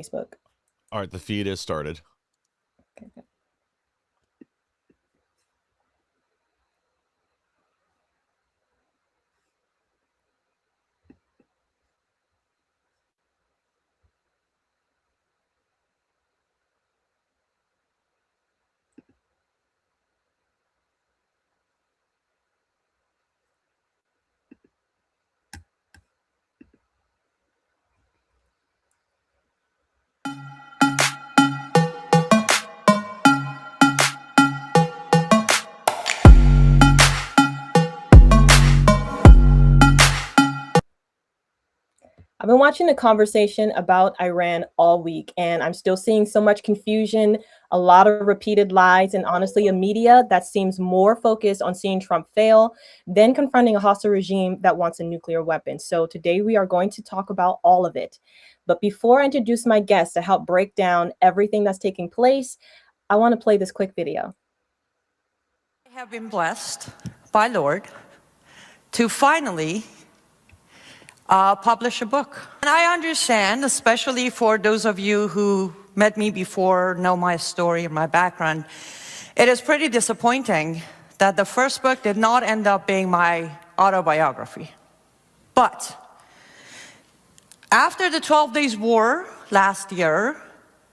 Facebook. All right, the feed is started. Okay. I've been watching the conversation about Iran all week, and I'm still seeing so much confusion, a lot of repeated lies, and honestly, a media that seems more focused on seeing Trump fail than confronting a hostile regime that wants a nuclear weapon. So today we are going to talk about all of it. But before I introduce my guests to help break down everything that's taking place, I want to play this quick video. I have been blessed by Lord to finally publish a book. And I understand, especially for those of you who met me before, know my story and my background, it is pretty disappointing that the first book did not end up being my autobiography. But after the 12 days war last year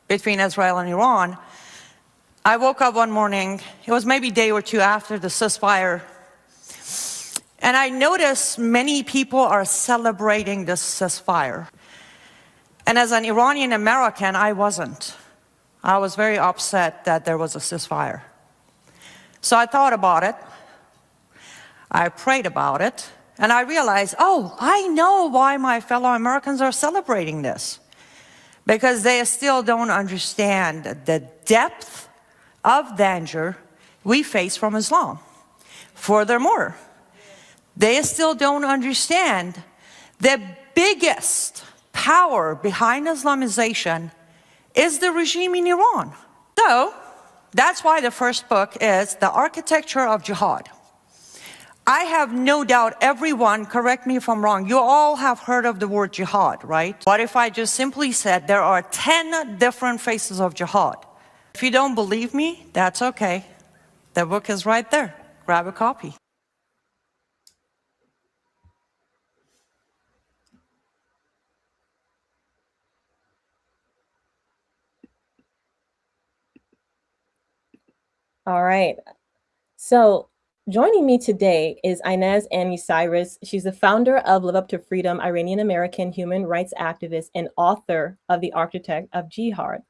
between Israel and Iran, I woke up one morning, it was maybe a day or two after the ceasefire, and I noticed many people are celebrating this ceasefire. And as an Iranian American, I wasn't. I was very upset that there was a ceasefire. So I thought about it, I prayed about it, and I realized, oh, I know why my fellow Americans are celebrating this. Because they still don't understand the depth of danger we face from Islam. Furthermore, they still don't understand the biggest power behind Islamization is the regime in Iran. So that's why the first book is The Architecture of Jihad. I have no doubt everyone, correct me if I'm wrong, you all have heard of the word jihad, right? What if I just simply said there are 10 different faces of jihad? If you don't believe me, that's okay. The book is right there. Grab a copy. All right. So joining me today is Inez Annie Cyrus. She's the founder of Live Up to Freedom, Iranian American human rights activist, and author of The Architect of Jihad,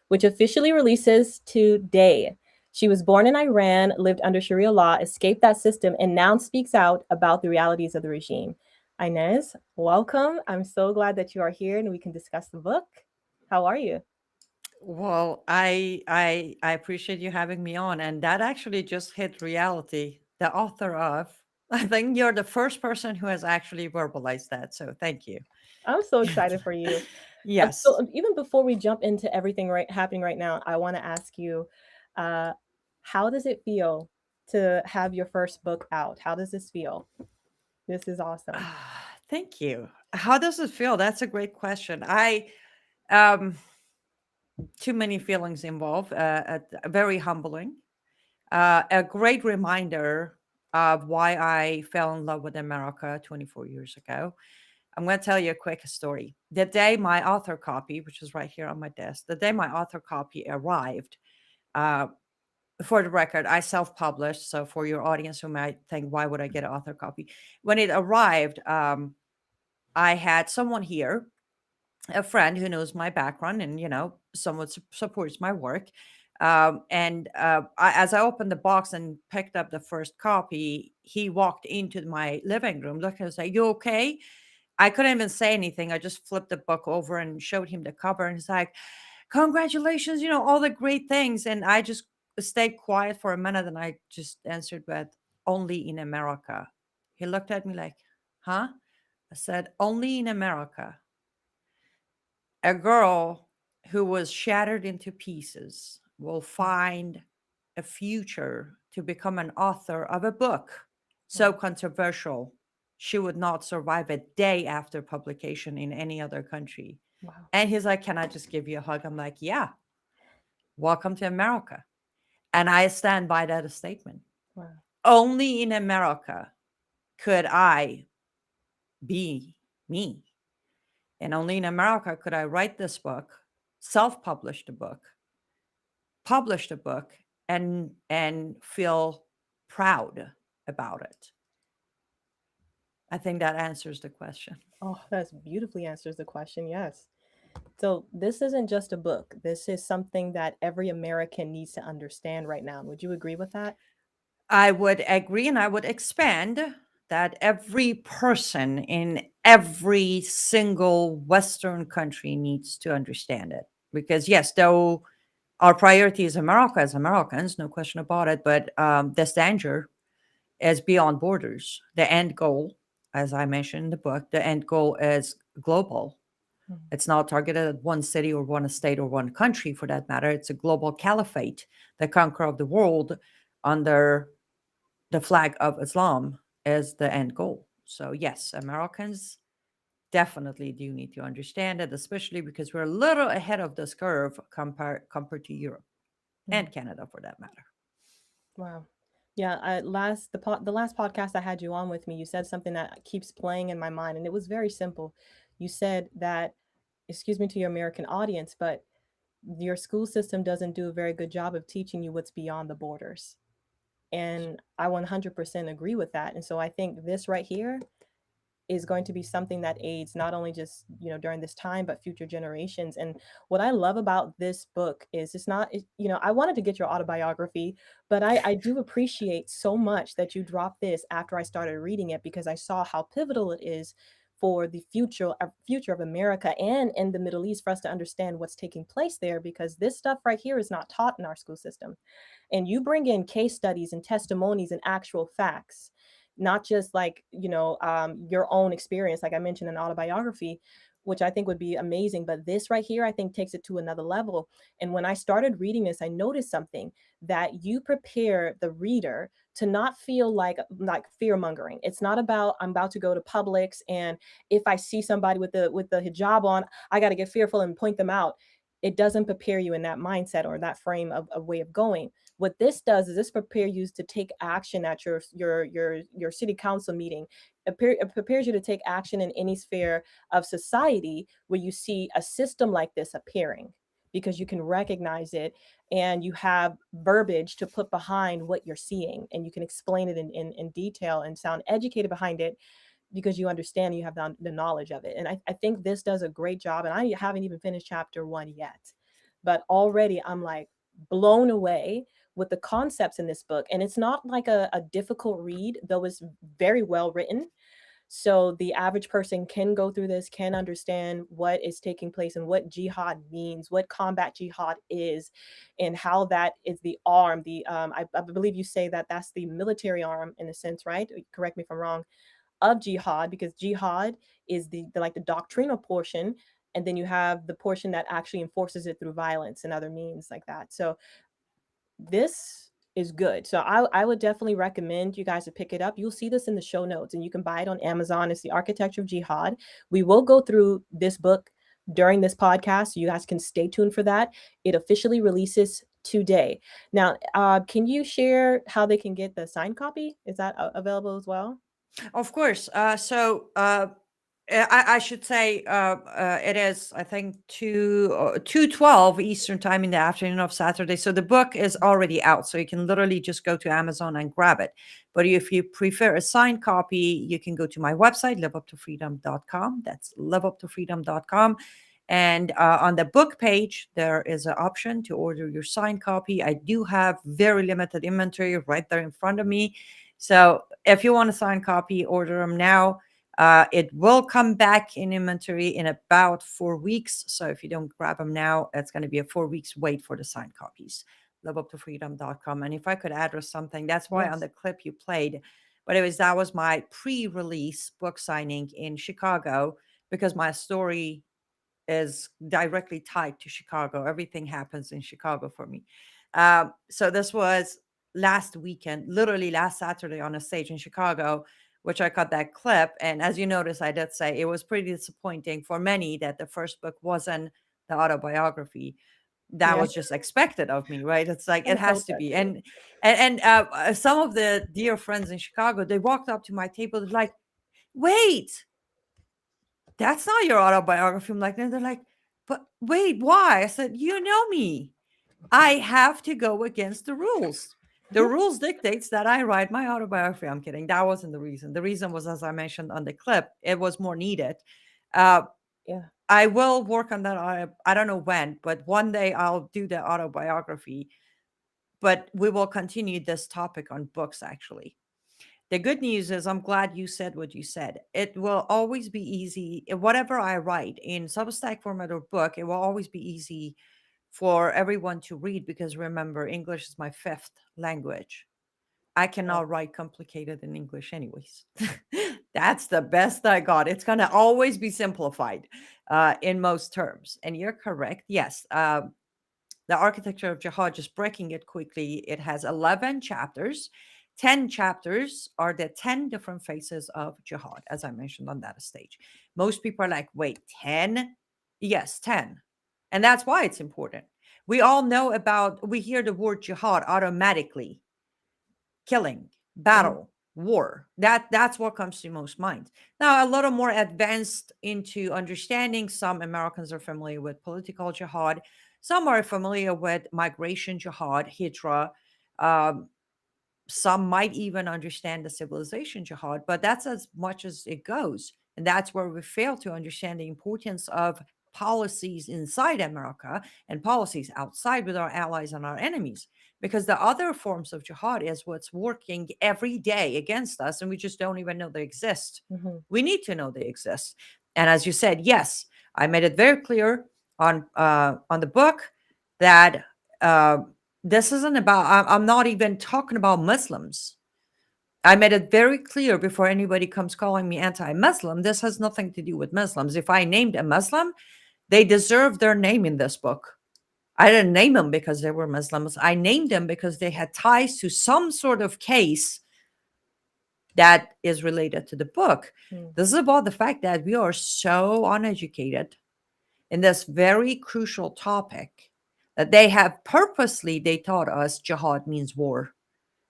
which officially releases today. She was born in Iran, lived under Sharia law, escaped that system, and now speaks out about the realities of the regime. Inez, welcome. I'm so glad that you are here and we can discuss the book. How are you? Well, I appreciate you having me on, and that actually just hit reality. The author of, I think you're the first person who has actually verbalized that, so thank you. I'm so excited for you. Yes. So even before we jump into everything happening right now, I want to ask you, uh, how does it feel to have your first book out? How does this feel? This is awesome. Thank you. How does it feel? That's a great question. Um, too many feelings involved. Very humbling. A great reminder of why I fell in love with America 24 years ago. I'm going to tell you a quick story. The day my author copy, which is right here on my desk, the day my author copy arrived, uh, for the record, I self-published. So for your audience who might think, why would I get an author copy? When it arrived, I had someone here, a friend who knows my background and, somewhat supports my work. As I opened the box and picked up the first copy, he walked into my living room, looking and said, "You okay?" I couldn't even say anything. I just flipped the book over and showed him the cover, and he's like, "Congratulations, all the great things." And I just stayed quiet for a minute, and I just answered with, "Only in America." He looked at me like, "Huh?" I said, "Only in America. A girl who was shattered into pieces will find a future to become an author of a book so controversial she would not survive a day after publication in any other country." Wow. And he's like, "Can I just give you a hug?" I'm like, "Yeah, welcome to America." And I stand by that statement. Wow. Only in America could I be me. And only in America could I write this book, self-publish the book, publish the book, and feel proud about it. I think that answers the question. Oh, that's beautifully answers the question. Yes. So this isn't just a book. This is something that every American needs to understand right now. Would you agree with that? I would agree, and I would expand that every person in every single Western country needs to understand it. Because, yes, though our priority is America as Americans, no question about it, but this danger is beyond borders. The end goal, as I mentioned in the book, the end goal is global. Mhm. It's not targeted at one city or one state or one country for that matter. It's a global caliphate, the conqueror of the world under the flag of Islam is the end goal. So, yes, Americans definitely do need to understand it, especially because we're a little ahead of this curve compared to Europe and Mhm. Canada for that matter. Wow. Yeah, the last podcast I had you on with me, you said something that keeps playing in my mind, and it was very simple. You said that, excuse me to your American audience, but your school system doesn't do a very good job of teaching you what's beyond the borders. And I 100% agree with that. And so I think this right here is going to be something that aids not only just during this time but future generations. And what I love about this book is it's not I wanted to get your autobiography, but I do appreciate so much that you dropped this after I started reading it, because I saw how pivotal it is for the future of America and in the Middle East, for us to understand what's taking place there, because this stuff right here is not taught in our school system. And you bring in case studies and testimonies and actual facts, not just like your own experience, like I mentioned, an autobiography, which I think would be amazing. But this right here, I think, takes it to another level. And when I started reading this, I noticed something, that you prepare the reader to not feel like fear mongering. It's not about, I'm about to go to Publix, and if I see somebody with the hijab on, I got to get fearful and point them out. It doesn't prepare you in that mindset or that frame of way of going. What this does is this prepare you to take action at your city council meeting. It prepares you to take action in any sphere of society where you see a system like this appearing, because you can recognize it, and you have verbiage to put behind what you're seeing, and you can explain it in detail and sound educated behind it, because you understand, you have the knowledge of it. And I think this does a great job. And I haven't even finished chapter 1 yet, but already I'm like blown away with the concepts in this book. And it's not like a difficult read, though it's very well written. So the average person can go through this, can understand what is taking place and what jihad means, what combat jihad is, and how that is the arm. I believe you say that that's the military arm in a sense, right? Correct me if I'm wrong, of jihad, because jihad is the like the doctrinal portion, and then you have the portion that actually enforces it through violence and other means like that. So this is good. So I would definitely recommend you guys to pick it up. You'll see this in the show notes, and you can buy it on Amazon. It's The Architecture of Jihad. We will go through this book during this podcast, so you guys can stay tuned for that. It officially releases today. Now, can you share how they can get the signed copy? Is that available as well? Of course. I should say it is, I think, 2:12 Eastern time in the afternoon of Saturday. So the book is already out. So you can literally just go to Amazon and grab it. But if you prefer a signed copy, you can go to my website, liveuptofreedom.com. That's liveuptofreedom.com. And on the book page, there is an option to order your signed copy. I do have very limited inventory right there in front of me. So if you want a signed copy, order them now. It will come back in inventory in about 4 weeks. So if you don't grab them now, it's going to be a 4 weeks wait for the signed copies. Liveuptofreedom.com. And if I could address something, that's why on Yes. the clip you played, but that was my pre-release book signing in Chicago, because my story is directly tied to Chicago. Everything happens in Chicago for me. So this was last weekend, literally last Saturday on a stage in Chicago, which I cut that clip. And as you notice, I did say it was pretty disappointing for many that the first book wasn't the autobiography. That Yeah, was just expected of me, right? It's like I'm it so has to be. touchy. And some of the dear friends in Chicago, they walked up to my table, they're like, "Wait, that's not your autobiography." I'm like, and they're like, "But wait, why?" I said, "You know me. I have to go against the rules. The rules dictates that I write my autobiography." I'm kidding. That wasn't the reason. The reason was, as I mentioned on the clip, it was more needed. Uh, Yeah. I will work on that. I don't know when, but one day I'll do the autobiography. But we will continue this topic on books, actually. The good news is, I'm glad you said what you said. It will always be easy. Whatever I write in Substack format or book, it will always be easy for everyone to read, because remember, English is my fifth language. I Yeah. cannot write complicated in English, anyways. That's the best I got. It's going to always be simplified in most terms. And you're correct. Yes. The Architecture of Jihad, just breaking it quickly, it has 11 chapters. 10 chapters are the 10 different phases of jihad, as I mentioned on that stage. Most people are like, wait, 10? Yes, 10. And that's why it's important. We all know about, we hear the word jihad automatically: killing, Mhm. battle, war. That's what comes to most minds. Now, a little more advanced into understanding, some Americans are familiar with political jihad, some are familiar with migration jihad, hijra. um, some might even understand the civilization jihad, but that's as much as it goes. And that's where we fail to understand the importance of policies inside America and policies outside with our allies and our enemies. Because the other forms of jihad is what's working every day against us, and we just don't even know they exist. Mhm. We need to know they exist. And as you said, yes, I made it very clear on the book that uh, this isn't about, I'm not even talking about Muslims. I made it very clear before anybody comes calling me anti-Muslim. This has nothing to do with Muslims. If I named a Muslim, they deserve their name in this book. I didn't name them because they were Muslims. I named them because they had ties to some sort of case that is related to the book. Mm. This is about the fact that we are so uneducated in this very crucial topic that they taught us jihad means war.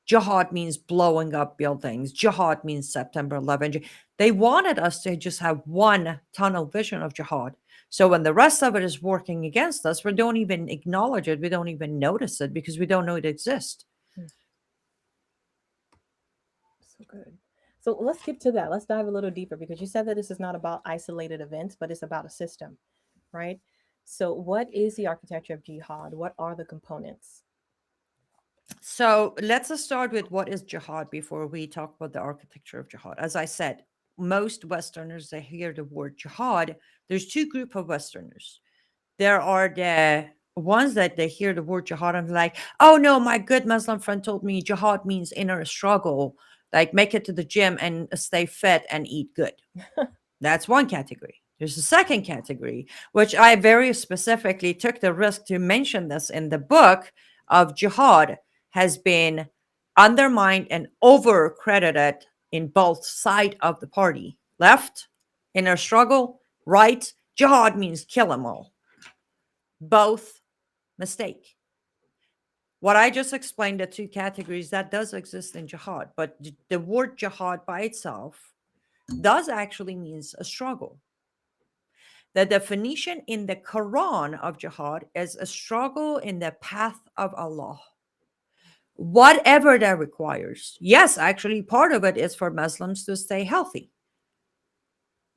Jihad means blowing up buildings. Jihad means September 11th. They wanted us to just have one tunnel vision of jihad. So when the rest of it is working against us, we don't even acknowledge it. We don't even notice it because we don't know it exists. Mm. So good. So let's skip to that. Let's dive a little deeper because you said that this is not about isolated events, but it's about a system, right? So, what is the architecture of jihad? What are the components? So let's start with what is jihad before we talk about the architecture of jihad. As I said, most Westerners, they hear the word jihad. There's two group of Westerners. There are the ones that they hear the word jihad and like, oh no, my good Muslim friend told me jihad means inner struggle, like make it to the gym and stay fit and eat good. That's one category. There's a second category, which I very specifically took the risk to mention this in the book of jihad, has been undermined and over credited in both side of the party. Left, inner struggle; right, jihad means kill them all. Both mistake. What I just explained, the two categories that does exist in jihad, but the word jihad by itself does actually means a struggle. The definition in the Quran of jihad is a struggle in the path of Allah, whatever that requires. Yes, actually, part of it is for Muslims to stay healthy.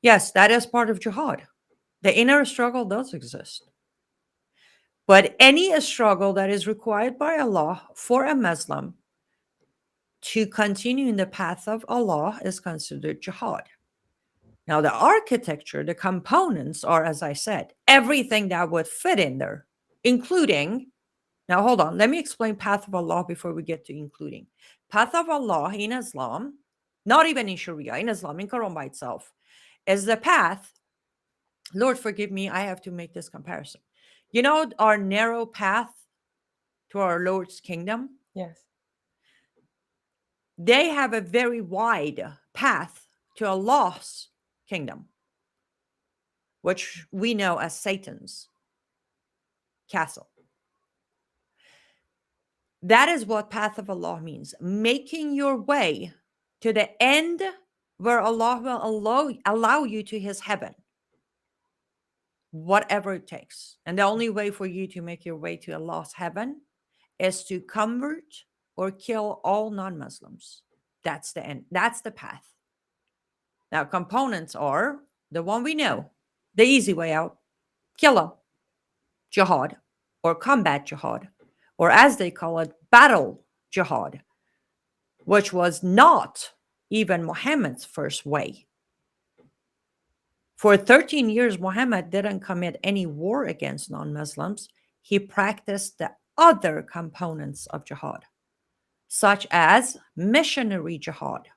Yes, that is part of jihad. The inner struggle does exist. But any struggle that is required by Allah for a Muslim to continue in the path of Allah is considered jihad. Now, the architecture, the components are, as I said, everything that would fit in there, including, now hold on, let me explain path of Allah before we get to including. Path of Allah in Islam, not even in Sharia, in Islam, in Quran by itself, is the path. Lord, forgive me, I have to make this comparison. You know, our narrow path to our Lord's kingdom, Yes. they have a very wide path to a lost kingdom, which we know as Satan's castle. That is what path of Allah means, making your way to the end where Allah will allow you to his heaven, whatever it takes. And the only way for you to make your way to Allah's heaven is to convert or kill all non-Muslims. That's the end. That's the path. Now, components are the one we know, the easy way out: kill them, jihad, or combat jihad, or as they call it, battle jihad, which was not even Muhammad's first way. For 13 years, Muhammad didn't commit any war against non-Muslims. He practiced the other components of jihad, such as missionary jihad.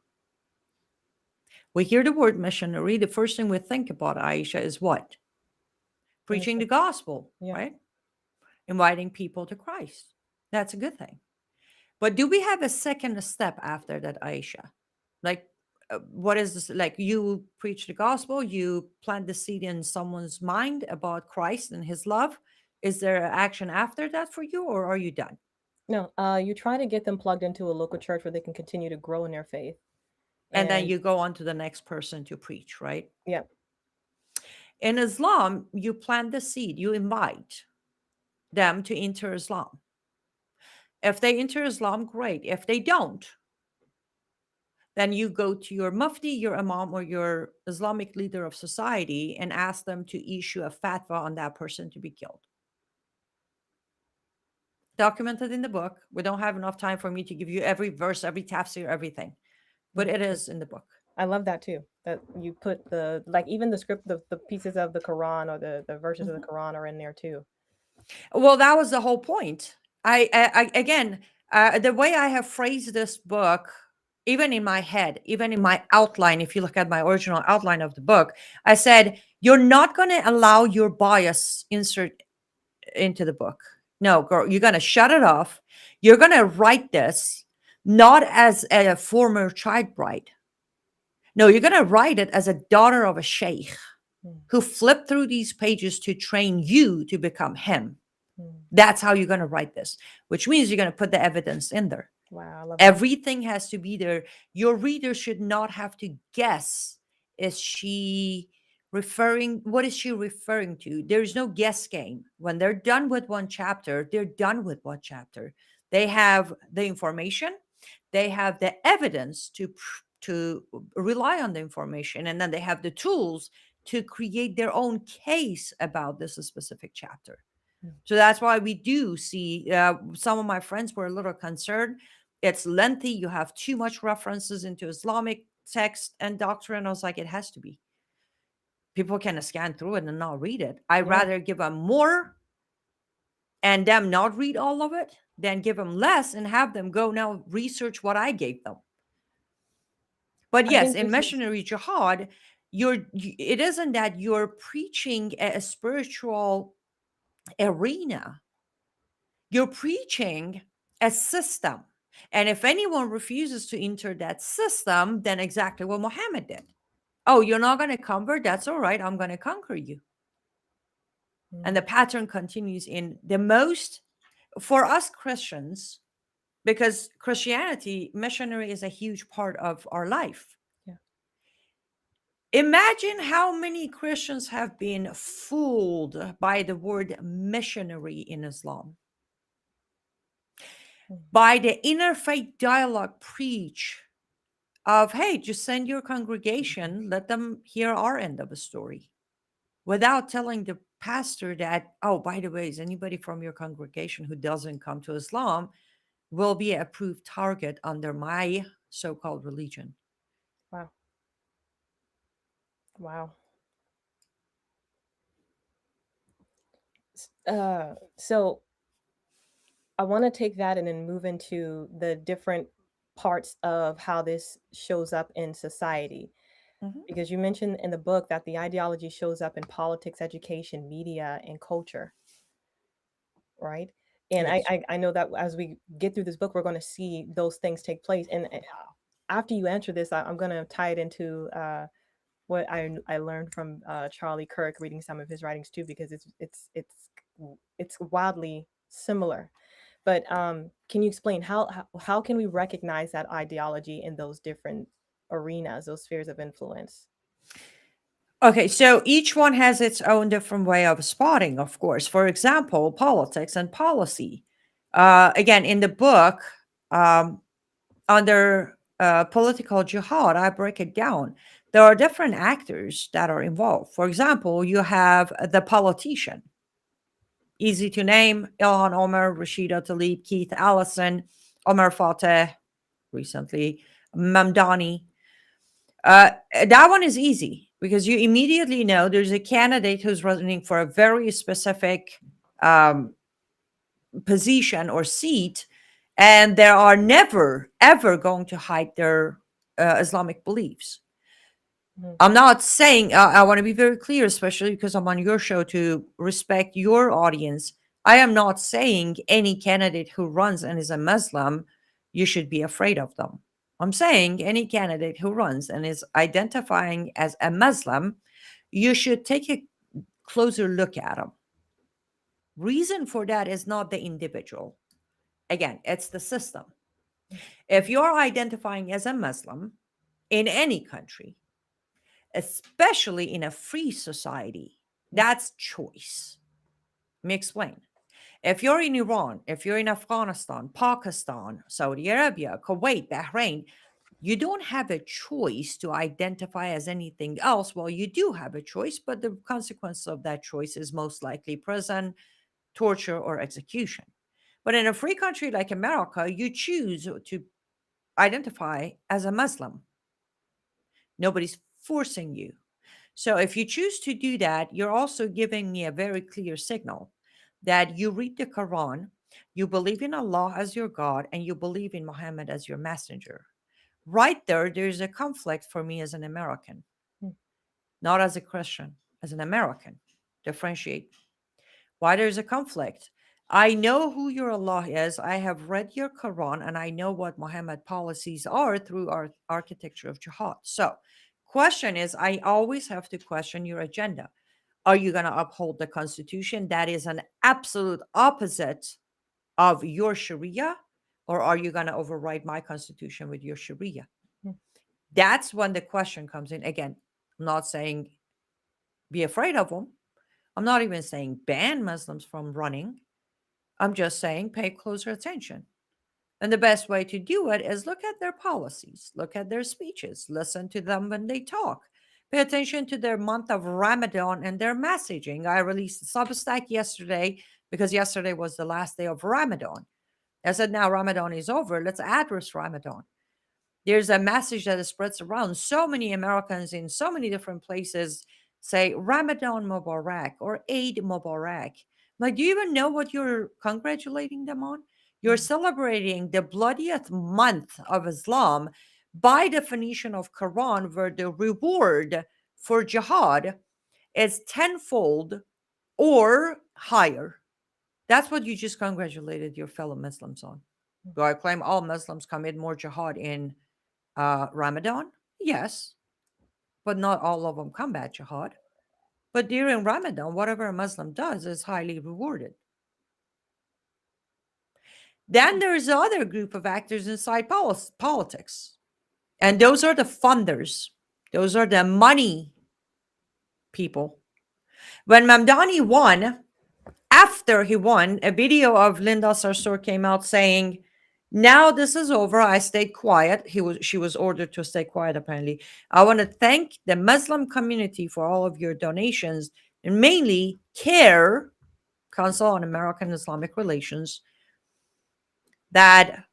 We hear the word missionary, the first thing we think about, Aisha, is what? Preaching the gospel, Yeah. right? Inviting people to Christ. That's a good thing. But do we have a second step after that, Aisha? Like, what is this? Like, you preach the gospel, you plant the seed in someone's mind about Christ and his love. Is there action after that for you, or are you done? No, you try to get them plugged into a local church where they can continue to grow in their faith. And then And you go on to the next person to preach, right? yeah, In Islam, you plant the seed, you invite them to enter Islam. If they enter Islam, great. If they don't, then you go to your mufti, your imam, or your Islamic leader of society and ask them to issue a fatwa on that person to be killed. Documented in the book. We don't have enough time for me to give you every verse, every tafsir, everything, but it is in the book. I love that too. That you put the, like, even the script, the pieces of the Quran or the verses of the Quran are in there too. Well, that was the whole point. Again, the way I have phrased this book, even in my head, even in my outline, if you look at my original outline of the book, I said, you're not going to allow your bias insert into the book. No, girl, you're going to shut it off. You're going to write this not as a former child bride. No, you're going to write it as a daughter of a sheikh who flipped through these pages to train you to become him. That's how you're going to write this, which means you're going to put the evidence in there. Wow, I love that. Everything has to be there. Your reader should not have to guess. Is she referring? What is she referring to? There's no guess game. When they're done with one chapter, they're done with one chapter. They have the information. They have the evidence to rely on the information, and then they have the tools to create their own case about this specific chapter. So that's why we do see some of my friends were a little concerned. It's lengthy. You have too much references into Islamic text and doctrine. I was like, it has to be. People can scan through it and not read it. I'd rather give them more and them not read all of it than give them less and have them go now research what I gave them. But yes, in missionary jihad, it isn't that you're preaching a spiritual arena. You're preaching a system. And if anyone refuses to enter that system, then exactly what Muhammad did. Oh, you're not going to convert? That's all right. I'm going to conquer you. And the pattern continues in the most, for us Christians, because Christianity, missionary is a huge part of our life. Yeah. Imagine how many Christians have been fooled by the word missionary in Islam. By the interfaith dialogue preach of, hey, just send your congregation, let them hear our end of the story, without telling the pastor that, oh, by the way, is anybody from your congregation who doesn't come to Islam will be an approved target under my so-called religion. Wow. Wow. So I want to take that and then move into the different parts of how this shows up in society. Because you mentioned in the book that the ideology shows up in politics, education, media, and culture, right? And Yes. I know that as we get through this book, we're going to see those things take place. And after you answer this, I'm going to tie it into what I learned from Charlie Kirk reading some of his writings too, because it's wildly similar. But can you explain how can we recognize that ideology in those different arenas, those spheres of influence? Okay, so each one has its own different way of spotting, of course. For example, politics and policy. Again, in the book, um, under political jihad, I break it down. There are different actors that are involved. For example, you have the politician, easy to name: Ilhan Omar, Rashida Tlaib, Keith Allison, Omar Fateh, recently, Mamdani. That one is easy because you immediately know there's a candidate who's running for a very specific um, position or seat, and they are never, ever going to hide their Islamic beliefs. Mhm. I'm not saying, I want to be very clear, especially because I'm on your show to respect your audience. I am not saying any candidate who runs and is a Muslim, you should be afraid of them. I'm saying any candidate who runs and is identifying as a Muslim, you should take a closer look at them. Reason for that is not the individual. Again, it's the system. If you're identifying as a Muslim in any country, especially in a free society, that's choice. Let me explain. If you're in Iran, if you're in Afghanistan, Pakistan, Saudi Arabia, Kuwait, Bahrain, you don't have a choice to identify as anything else. Well, you do have a choice, but the consequence of that choice is most likely prison, torture, or execution. But in a free country like America, you choose to identify as a Muslim. Nobody's forcing you. So if you choose to do that, you're also giving me a very clear signal that you read the Quran, you believe in Allah as your God, and you believe in Muhammad as your messenger. Right there, there's a conflict for me as an American, Mm. not as a Christian, as an American. Differentiate. Why there's a conflict? I know who your Allah is. I have read your Quran and I know what Muhammad policies are through our architecture of jihad. So, question is, I always have to question your agenda. Are you going to uphold the constitution that is an absolute opposite of your Sharia? Or are you going to override my constitution with your Sharia? Mm. That's when the question comes in. Again, I'm not saying be afraid of them. I'm not even saying ban Muslims from running. I'm just saying pay closer attention. And the best way to do it is look at their policies, look at their speeches, listen to them when they talk. Pay attention to their month of Ramadan and their messaging. I released a Substack yesterday because yesterday was the last day of Ramadan. I said, now Ramadan is over. Let's address Ramadan. There's a message that spreads around. So many Americans in so many different places say Ramadan Mubarak or Eid Mubarak. Like, do you even know what you're congratulating them on? You're Mm. celebrating the bloodiest month of Islam by definition of Quran, where the reward for jihad is tenfold or higher. That's what you just congratulated your fellow Muslims on. Do I claim all Muslims commit more jihad in Ramadan? Yes, but not all of them combat jihad. But during Ramadan, whatever a Muslim does is highly rewarded. Then there's the other group of actors inside politics, and those are the funders. Those are the money people. When Mamdani won, after he won, a video of Linda Sarsour came out saying, "Now this is over. I stayed quiet." She was ordered to stay quiet, apparently. "I want to thank the Muslim community for all of your donations, and mainly CARE, Council on American Islamic Relations, that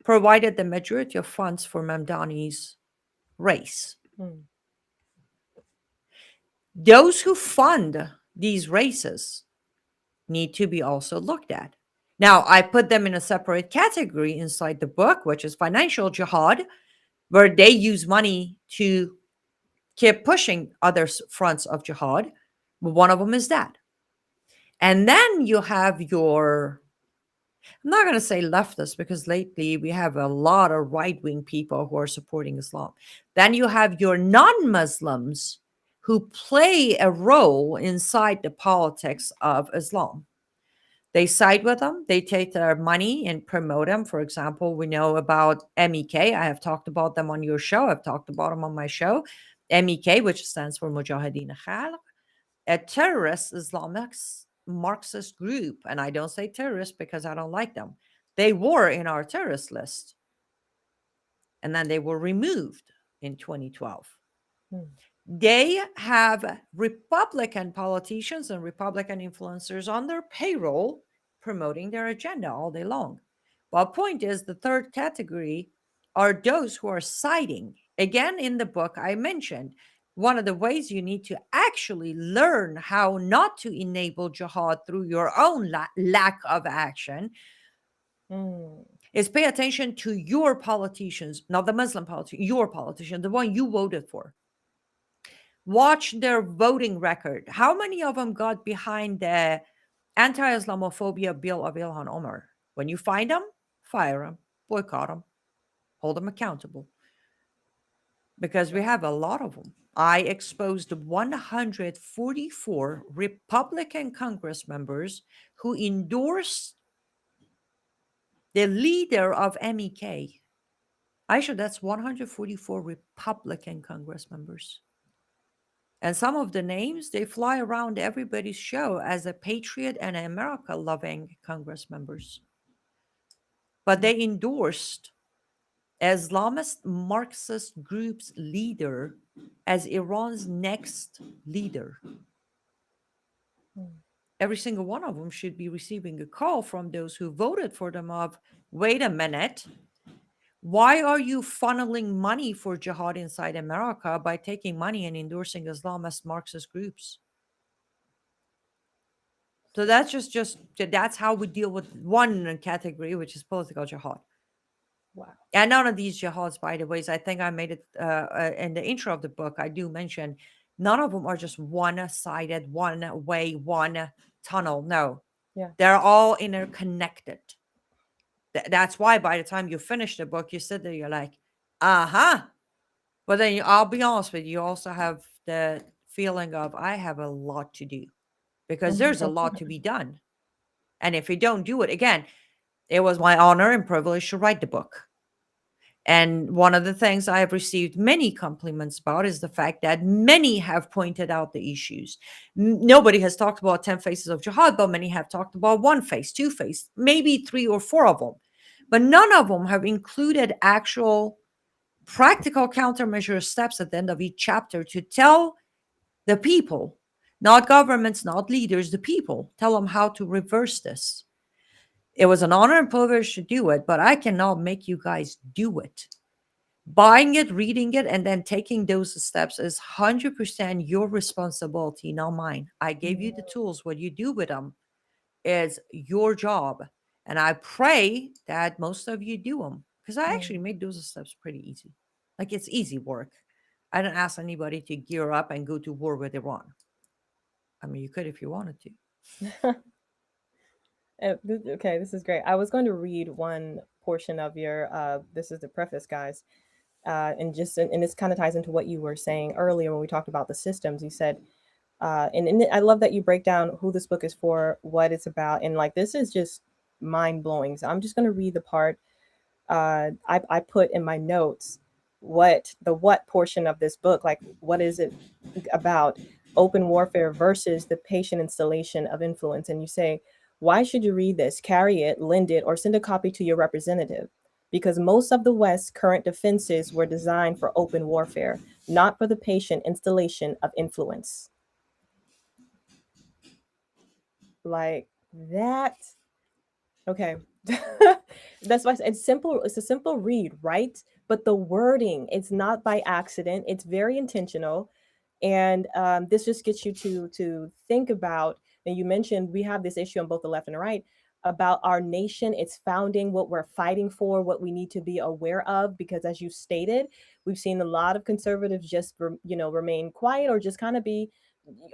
provided the majority of funds for Mamdani's race." Mm. Those who fund these races need to be also looked at. Now, I put them in a separate category inside the book, which is financial jihad, where they use money to keep pushing other fronts of jihad. One of them is that. And then you have your I'm not going to say leftist because lately we have a lot of right wing people who are supporting Islam. Then you have your non Muslims who play a role inside the politics of Islam. They side with them, they take their money and promote them. For example, we know about MEK. I have talked about them on your show, I've talked about them on my show. MEK, which stands for Mujahideen Khalq, a terrorist Islamic Marxist group. And I don't say terrorist because I don't like them. They were in our terrorist list and then they were removed in 2012. They have Republican politicians and Republican influencers on their payroll promoting their agenda all day long. But point is, the third category are those who are siding. Again, in the book, I mentioned one of the ways you need to actually learn how not to enable jihad through your own lack of action is pay attention to your politicians, not the Muslim politician, your politician, the one you voted for. Watch their voting record. How many of them got behind the anti-Islamophobia bill of Ilhan Omar? When you find them, fire them, boycott them, hold them accountable. Because we have a lot of them. I exposed 144 Republican Congress members who endorsed the leader of MEK. Aisha, that's 144 Republican Congress members. And some of the names, they fly around everybody's show as a patriot and America loving Congress members. But they endorsed Islamist Marxist group's leader as Iran's next leader. Every single one of them should be receiving a call from those who voted for them of, wait a minute, why are you funneling money for jihad inside America by taking money and endorsing Islamist Marxist groups? So that's that's how we deal with one category, which is political jihad. Wow. And none of these jihads, by the way, I think I made it in the intro of the book. I do mention none of them are just one-sided, one way, one tunnel. No, Yeah. they're all interconnected. That's why by the time you finish the book, you sit there, you're like, uh-huh. But then I'll be honest with you, you also have the feeling of, I have a lot to do because there's a lot to be done. And if you don't do it, again, it was my honor and privilege to write the book. And one of the things I have received many compliments about is the fact that many have pointed out the issues. Nobody has talked about 10 faces of jihad, but many have talked about one face, two face, maybe 3 or 4 of them. But none of them have included actual practical countermeasure steps at the end of each chapter to tell the people, not governments, not leaders, the people, tell them how to reverse this. It was an honor and privilege to do it, but I cannot make you guys do it. Buying it, reading it, and then taking those steps is 100% your responsibility, not mine. I gave you the tools. What you do with them is your job. And I pray that most of you do them because I actually made those steps pretty easy. Like it's easy work. I don't ask anybody to gear up and go to war with Iran. I mean, you could if you wanted to. Okay, this is great. I was going to read one portion of your this is the preface, guys. And this kind of ties into what you were saying earlier when we talked about the systems. You said and I love that you break down who this book is for, what it's about, and like this is just mind blowing. So I'm just going to read the part I put in my notes what portion of this book, like what is it about open warfare versus the patient installation of influence. And you say, why should you read this, carry it, lend it, or send a copy to your representative? Because most of the West's current defenses were designed for open warfare, not for the patient installation of influence. Like that. Okay. That's why it's simple. It's a simple read, right? But the wording, it's not by accident. It's very intentional. And this just gets you to think about, and you mentioned we have this issue on both the left and the right about our nation, its founding, what we're fighting for, what we need to be aware of, because as you stated, we've seen a lot of conservatives just remain quiet or just kind of be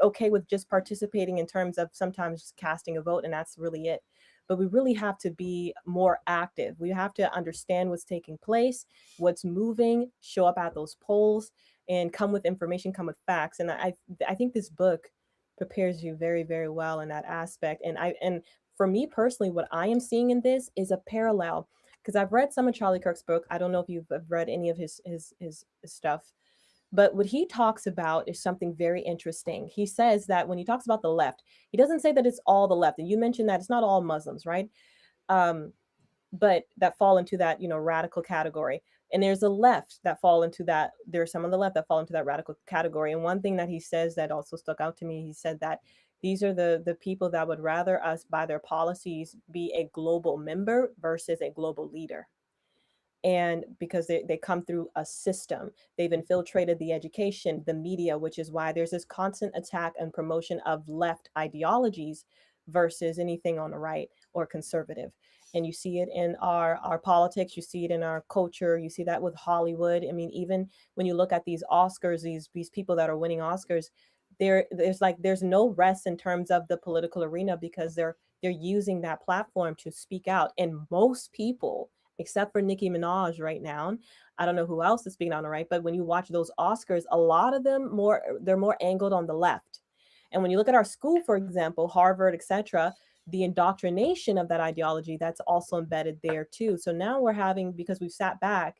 okay with just participating in terms of sometimes just casting a vote, and that's really it. but we really have to be more active. We have to understand what's taking place, what's moving, show up at those polls, and come with information, come with facts. And I think this book prepares you very, very well in that aspect. And for me personally, what I am seeing in this is a parallel, because I've read some of Charlie Kirk's book. I don't know if you've read any of his stuff, but what he talks about is something very interesting. He says that when he talks about the left, he doesn't say that it's all the left. And you mentioned that it's not all Muslims, right? Um, but that fall into that, radical category. And there's a left that fall into that. There's some on the left that fall into that radical category. And one thing that he says that also stuck out to me, he said that these are the people that would rather us by their policies be a global member versus a global leader. And because they come through a system, they've infiltrated the education, the media, which is why there's this constant attack and promotion of left ideologies versus anything on the right or conservative. And you see it in our politics, you see it in our culture, you see that with Hollywood. I mean, even when you look at these Oscars, these people that are winning Oscars, there's no rest in terms of the political arena, because they're using that platform to speak out. And most people, except for Nicki Minaj right now, I don't know who else is speaking on the right, but when you watch those Oscars, a lot of them they're more angled on the left. And when you look at our school, for example, Harvard, etc., the indoctrination of that ideology, that's also embedded there too. So now we're having, because we've sat back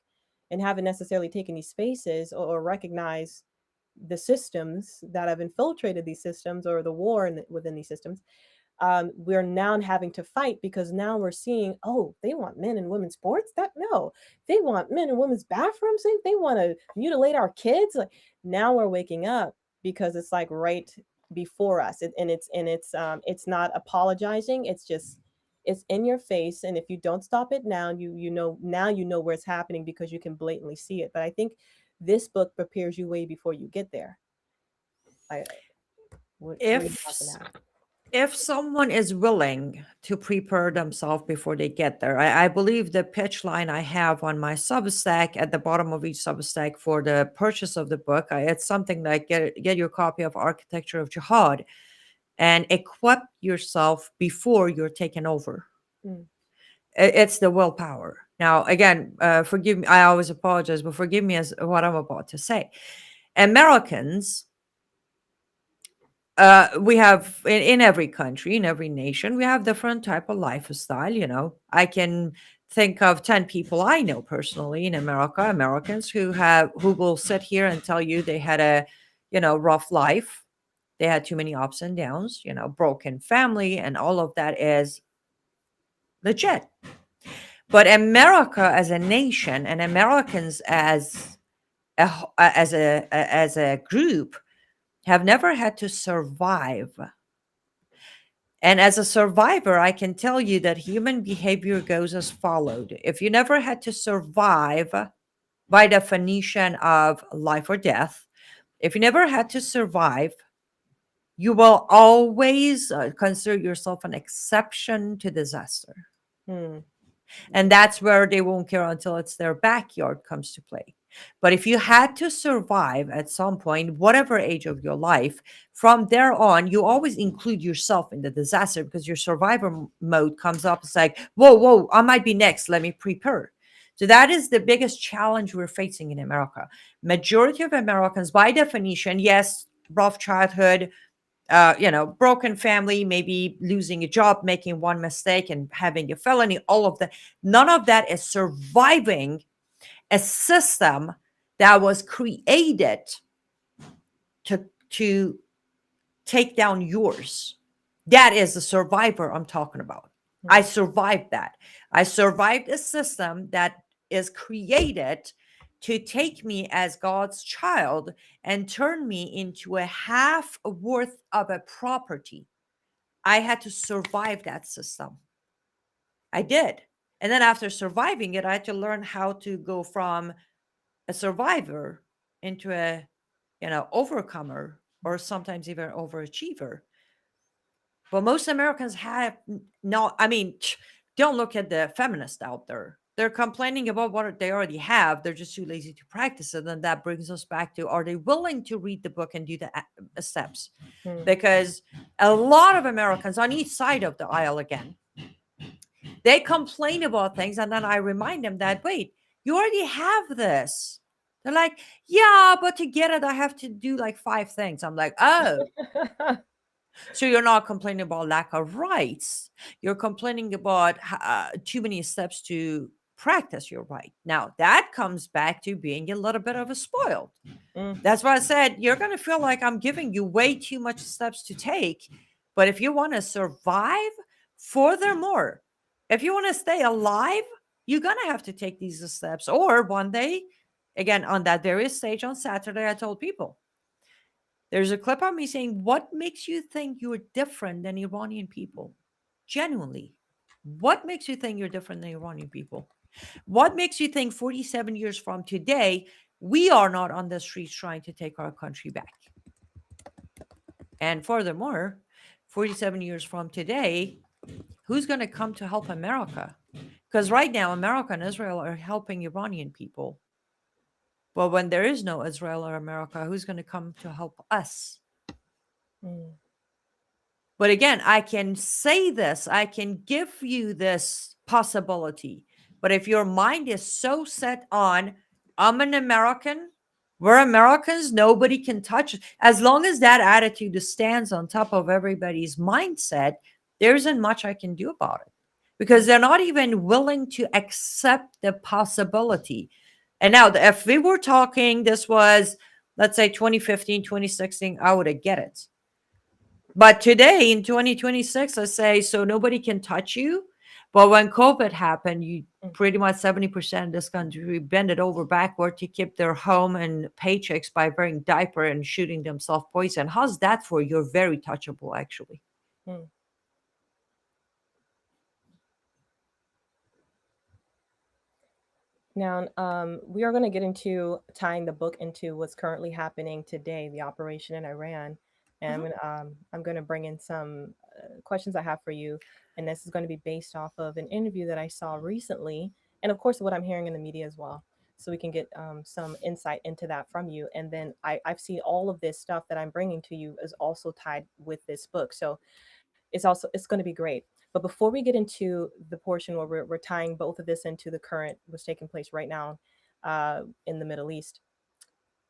and haven't necessarily taken these spaces or recognized the systems that have infiltrated these systems, or the war within these systems, we're now having to fight, because now we're seeing, oh, they want men and women's sports. That no, they want men and women's bathrooms. They want to mutilate our kids. Like, now we're waking up, because it's like right before us, it's not apologizing. It's just, it's in your face, and if you don't stop it now, you know where it's happening, because you can blatantly see it. But I think this book prepares you way before you get there. I what are your if thoughts on that? if someone is willing to prepare themselves before they get there, I believe the pitch line I have on my Substack at the bottom of each Substack for the purchase of the book, it's something like get your copy of Architecture of Jihad and equip yourself before you're taken over. Mm, It's the willpower. Now, again, forgive me. I always apologize, but forgive me as what I'm about to say. Americans, we have in every country, in every nation, we have different type of lifestyle. I can think of 10 people I know personally in America, Americans who will sit here and tell you they had a rough life. They had too many ups and downs, broken family, and all of that is legit. But America as a nation and Americans as a group have never had to survive. And as a survivor, I can tell you that human behavior goes as followed. If you never had to survive by definition of life or death, if you never had to survive, you will always consider yourself an exception to disaster. mm, And that's where they won't care until it's their backyard comes to play. But if you had to survive at some point, whatever age of your life, from there on, you always include yourself in the disaster, because your survivor mode comes up. It's like, whoa, whoa, I might be next. Let me prepare. So that is the biggest challenge we're facing in America. Majority of Americans, by definition, yes, rough childhood, broken family, maybe losing a job, making one mistake and having a felony, all of that. None of that is surviving a system that was created to take down yours. That is the survivor I'm talking about. I mm, survived that. I survived a system that is created to take me as God's child and turn me into a half worth of a property. I had to survive that system. I did. And then after surviving it, I had to learn how to go from a survivor into a, overcomer, or sometimes even overachiever. But most Americans have not, I mean, don't look at the feminists out there. They're complaining about what they already have. They're just too lazy to practice it. And that brings us back to, are they willing to read the book and do the steps? mm, Because a lot of Americans on each side of the aisle, again, They complain about things, and then I remind them that, wait, you already have this. They're like, yeah, but to get it, I have to do like 5 things. I'm like, oh, so you're not complaining about lack of rights. You're complaining about too many steps to practice your right. Now, that comes back to being a little bit of a spoiled. Mm, That's why I said you're going to feel like I'm giving you way too much steps to take. But if you want to survive, furthermore, if you want to stay alive, you're going to have to take these steps. Or one day, again, on that very stage on Saturday, I told people there's a clip of me saying, what makes you think you're different than Iranian people? Genuinely. What makes you think you're different than Iranian people? What makes you think 47 years from today, we are not on the streets trying to take our country back? And furthermore, 47 years from today, who's going to come to help America? Because right now, America and Israel are helping Iranian people. But when there is no Israel or America, who's going to come to help us? mm, But again, I can say this, I can give you this possibility. But if your mind is so set on, I'm an American, we're Americans, nobody can touch it. As long as that attitude stands on top of everybody's mindset, there isn't much I can do about it because they're not even willing to accept the possibility. And now, if we were talking, this was, let's say 2015, 2016, I would have get it. But today in 2026, I say, so nobody can touch you. But when COVID happened, you mm. pretty much 70% of this country bended over backward to keep their home and paychecks by wearing diaper and shooting themselves poison. How's that for? You're very touchable, actually. Mm. Now, we are going to get into tying the book into what's currently happening today, the operation in Iran. And Mhm. I'm going to bring in some questions I have for you. And this is going to be based off of an interview that I saw recently. And of course, what I'm hearing in the media as well. So we can get some insight into that from you. And then I've seen all of this stuff that I'm bringing to you is also tied with this book. So it's going to be great. But before we get into the portion where we're tying both of this into the current what's taking place right now in the Middle East,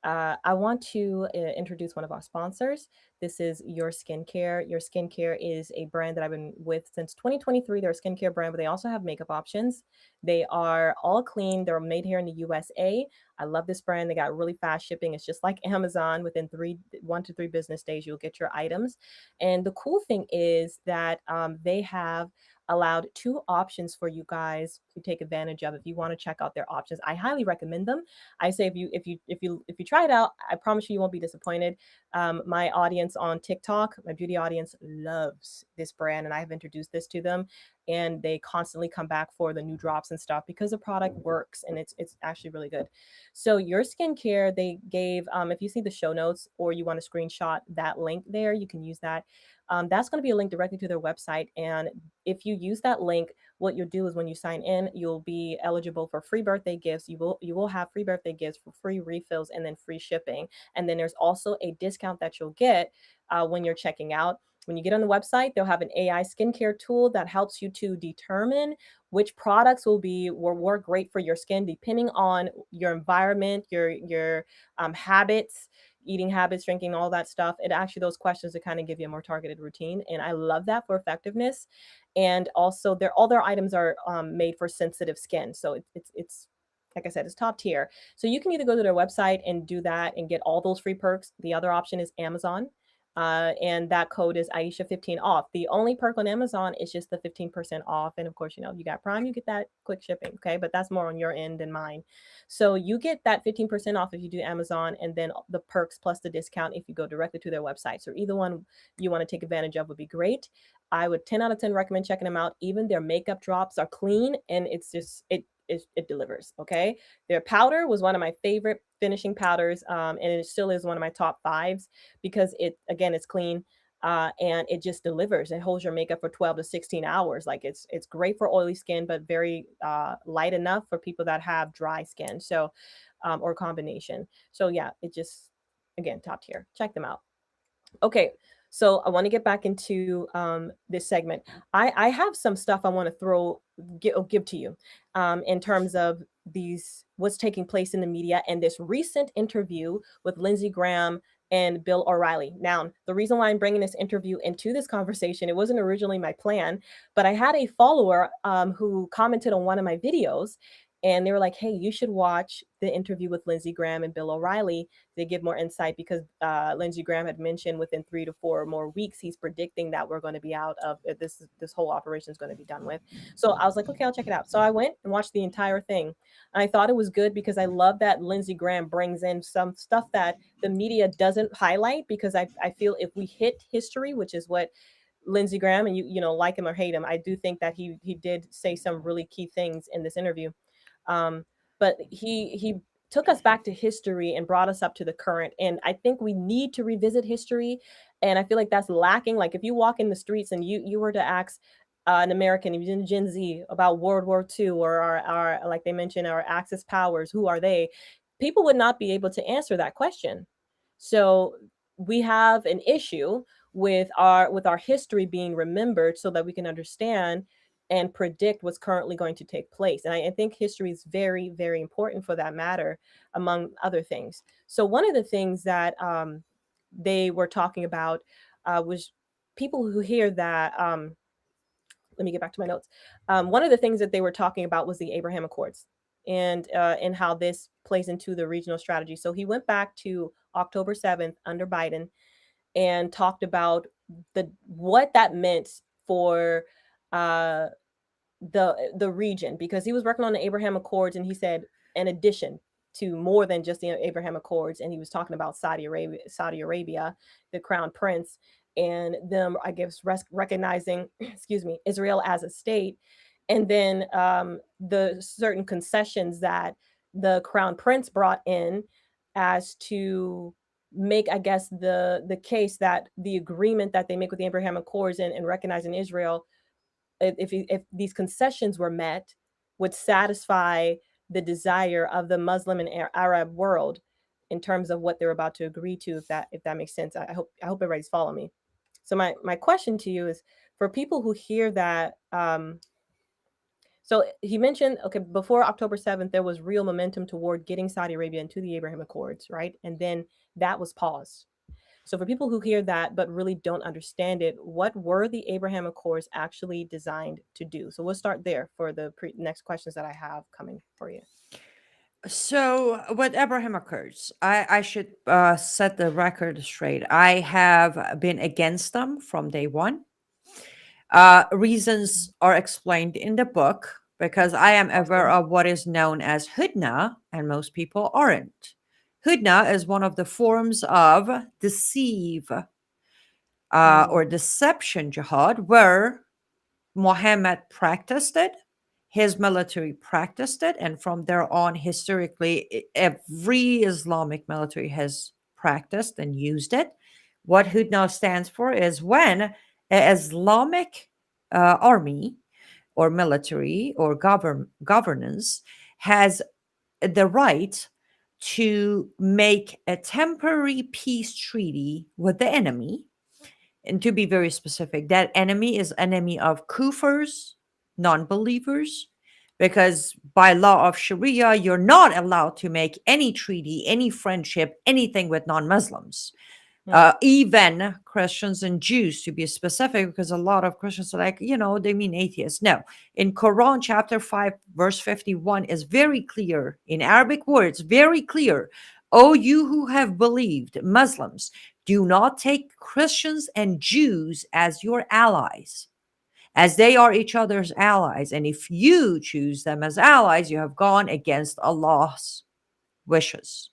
I want to introduce one of our sponsors. This is Your Skincare. Your Skincare is a brand that I've been with since 2023. They're a skincare brand, but they also have makeup options. They are all clean. They're made here in the USA. I love this brand. They got really fast shipping. It's just like Amazon. Within 1 to 3 business days, you'll get your items. And the cool thing is that they have allowed 2 options for you guys to take advantage of if you want to check out their options. I highly recommend them. I say if you try it out, I promise you won't be disappointed. My audience on TikTok, my beauty audience, loves this brand, and I have introduced this to them, and they constantly come back for the new drops and stuff because the product works and it's actually really good. So Your Skincare, they gave if you see the show notes or you want to screenshot that link there, you can use that. That's going to be a link directly to their website, and if you use that link, what you'll do is when you sign in, you'll be eligible for free birthday gifts. You will have free birthday gifts for free refills and then free shipping. And then there's also a discount that you'll get when you're checking out. When you get on the website, they'll have an AI skincare tool that helps you to determine which products will work great for your skin depending on your environment, your habits, eating habits, drinking, all that stuff. It actually those questions to kind of give you a more targeted routine, and I love that for effectiveness. And also, all their items are made for sensitive skin, so it's like I said, it's top tier. So you can either go to their website and do that and get all those free perks. The other option is Amazon. And that code is Aisha 15 off. The only perk on Amazon is just the 15% off. And of course, you got Prime, you get that quick shipping. Okay. But that's more on your end than mine. So you get that 15% off if you do Amazon, and then the perks plus the discount if you go directly to their website. So either one you want to take advantage of would be great. I would 10 out of 10 recommend checking them out. Even their makeup drops are clean, and it delivers. Okay. Their powder was one of my favorite finishing powders. And it still is one of my top fives because it's clean. And it just delivers. It holds your makeup for 12 to 16 hours. Like it's great for oily skin, but very light enough for people that have dry skin. So, or combination. So yeah, it just, again, top tier. Check them out. Okay. So I want to get back into this segment. I have some stuff I want to give to you in terms of these what's taking place in the media and this recent interview with Lindsey Graham and Bill O'Reilly. Now, the reason why I'm bringing this interview into this conversation, it wasn't originally my plan, but I had a follower who commented on one of my videos, and they were like, "Hey, you should watch the interview with Lindsey Graham and Bill O'Reilly. They give more insight because Lindsey Graham had mentioned within 3 to 4 more weeks, he's predicting that we're going to be out of this whole operation is going to be done with." So I was like, okay, I'll check it out. So I went and watched the entire thing. And I thought it was good because I love that Lindsey Graham brings in some stuff that the media doesn't highlight, because I feel if we hit history, which is what Lindsey Graham, and you know, like him or hate him, I do think that he did say some really key things in this interview. Um, but he took us back to history and brought us up to the current. And I think we need to revisit history. And I feel like that's lacking. Like if you walk in the streets and you were to ask an American, even Gen Z, about World War II or our like they mentioned, our Axis powers, who are they? People would not be able to answer that question. So we have an issue with our history being remembered so that we can understand and predict what's currently going to take place. And I think history is very, very important for that matter, among other things. So one of the things that they were talking about was people who hear that. Let me get back to my notes. One of the things that they were talking about was the Abraham Accords and how this plays into the regional strategy. So he went back to October 7th under Biden and talked about the what that meant for uh, the region, because he was working on the Abraham Accords, and he said in addition to more than just the Abraham Accords, and he was talking about Saudi Arabia, the crown prince, and them, I guess, recognizing, excuse me, Israel as a state, and then the certain concessions that the crown prince brought in as to make, I guess, the case that the agreement that they make with the Abraham Accords and recognizing Israel, if these concessions were met, would satisfy the desire of the Muslim and Arab world in terms of what they're about to agree to, if that makes sense. I hope everybody's following me. So my question to you is, for people who hear that, so he mentioned, okay, before October 7th, there was real momentum toward getting Saudi Arabia into the Abraham Accords, right? And then that was paused. So for people who hear that but really don't understand it, what were the Abraham Accords actually designed to do? So we'll start there for the next questions that I have coming for you. So, with Abraham Accords, I should set the record straight. I have been against them from day one. Reasons are explained in the book because I am aware Awesome. of what is known as Hudna, and most people aren't. Hudna is one of the forms of deceive or Mm, deception jihad, where Muhammad practiced it, his military practiced it, and from there on, historically, every Islamic military has practiced and used it. What Hudna stands for is when an Islamic army or military or governance has the right to make a temporary peace treaty with the enemy, and to be very specific, that enemy is enemy of kuffars, non-believers, because by law of Sharia, you're not allowed to make any treaty, any friendship, anything with non-Muslims. mm, Even Christians and Jews, to be specific, because a lot of Christians are like, they mean atheists. No, in Quran chapter 5, verse 51 is very clear in Arabic words, very clear. Oh, you who have believed, Muslims, do not take Christians and Jews as your allies, as they are each other's allies. And if you choose them as allies, you have gone against Allah's wishes.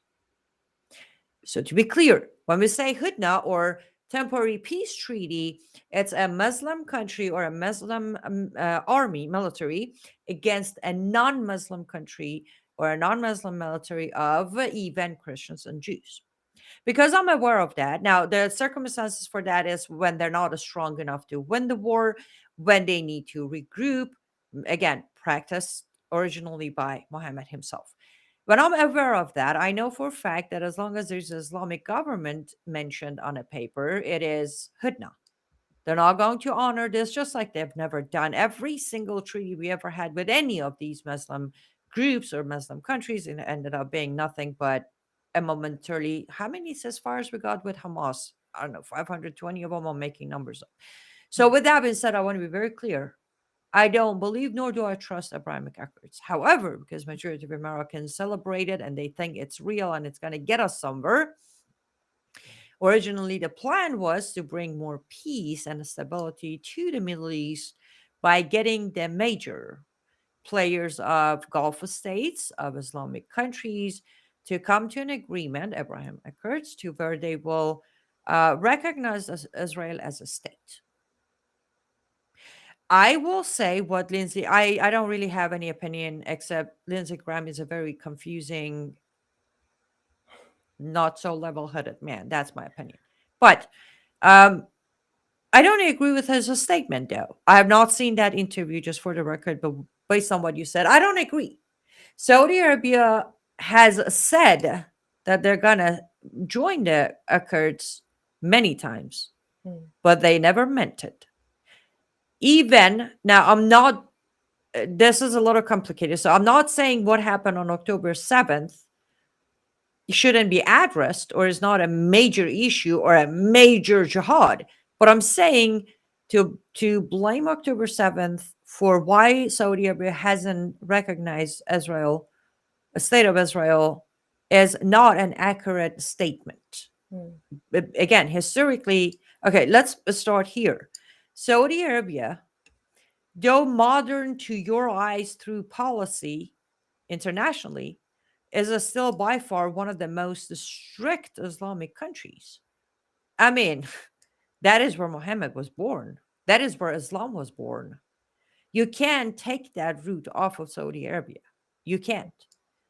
So, to be clear, when we say Hudna or temporary peace treaty, it's a Muslim country or a Muslim army, military, against a non Muslim country or a non Muslim military of even Christians and Jews. Because I'm aware of that. Now, the circumstances for that is when they're not strong enough to win the war, when they need to regroup. Again, practiced originally by Muhammad himself. But I'm aware of that. I know for a fact that as long as there's Islamic government mentioned on a paper, it is hudna. They're not going to honor this, just like they've never done every single treaty we ever had with any of these Muslim groups or Muslim countries, and it ended up being nothing but a momentarily. How many ceasefires we got with Hamas? I don't know, 520 of them. I'm making numbers up. So, with that being said, I want to be very clear. I don't believe nor do I trust Abrahamic Accords. However, because majority of Americans celebrate it and they think it's real and it's going to get us somewhere, originally, the plan was to bring more peace and stability to the Middle East by getting the major players of Gulf states, of Islamic countries, to come to an agreement, Abraham Accords, to where they will recognize Israel as a state. I will say what Lindsey, I don't really have any opinion except Lindsey Graham is a very confusing, not so level headed man. That's my opinion. But um, I don't agree with his statement, though. I have not seen that interview, just for the record, but based on what you said, I don't agree. Saudi Arabia has said that they're going to join the Accords many times, Mm. but they never meant it. Even now, I'm not, this is a little complicated. So I'm not saying what happened on October 7th shouldn't be addressed or is not a major issue or a major jihad. But I'm saying to blame October 7th for why Saudi Arabia hasn't recognized Israel, a state of Israel, is not an accurate statement. Mm. Again, historically, okay, let's start here. Saudi Arabia, though modern to your eyes through policy internationally, is still by far one of the most strict Islamic countries. I mean, that is where Muhammad was born. That is where Islam was born. You can't take that route off of Saudi Arabia. You can't.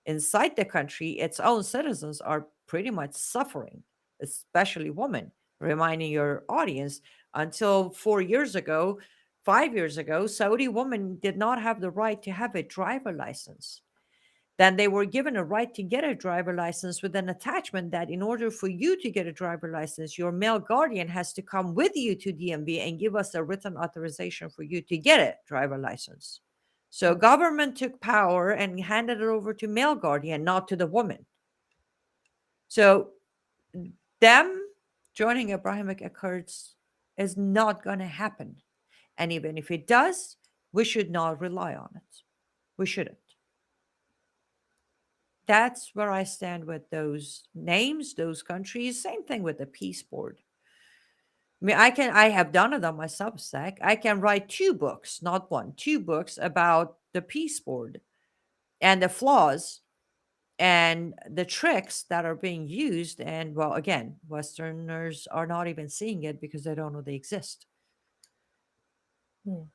Inside the country, its own citizens are pretty much suffering, especially women. Reminding your audience, until 4 years ago, 5 years ago, Saudi women did not have the right to have a driver license. Then they were given a right to get a driver license with an attachment that in order for you to get a driver license, your male guardian has to come with you to DMV and give us a written authorization for you to get a driver license. So Mm. government took power and handed it over to male guardian, not to the woman. So them joining Abrahamic Accords is not going to happen. And even if it does, we should not rely on it. We shouldn't. That's where I stand with those names, those countries. Same thing with the peace board. I mean, I have done it on my Substack. I can write two books, not one, two books about the peace board and the flaws and the tricks that are being used. And well, again, Westerners are not even seeing it because they don't know they exist. Mm.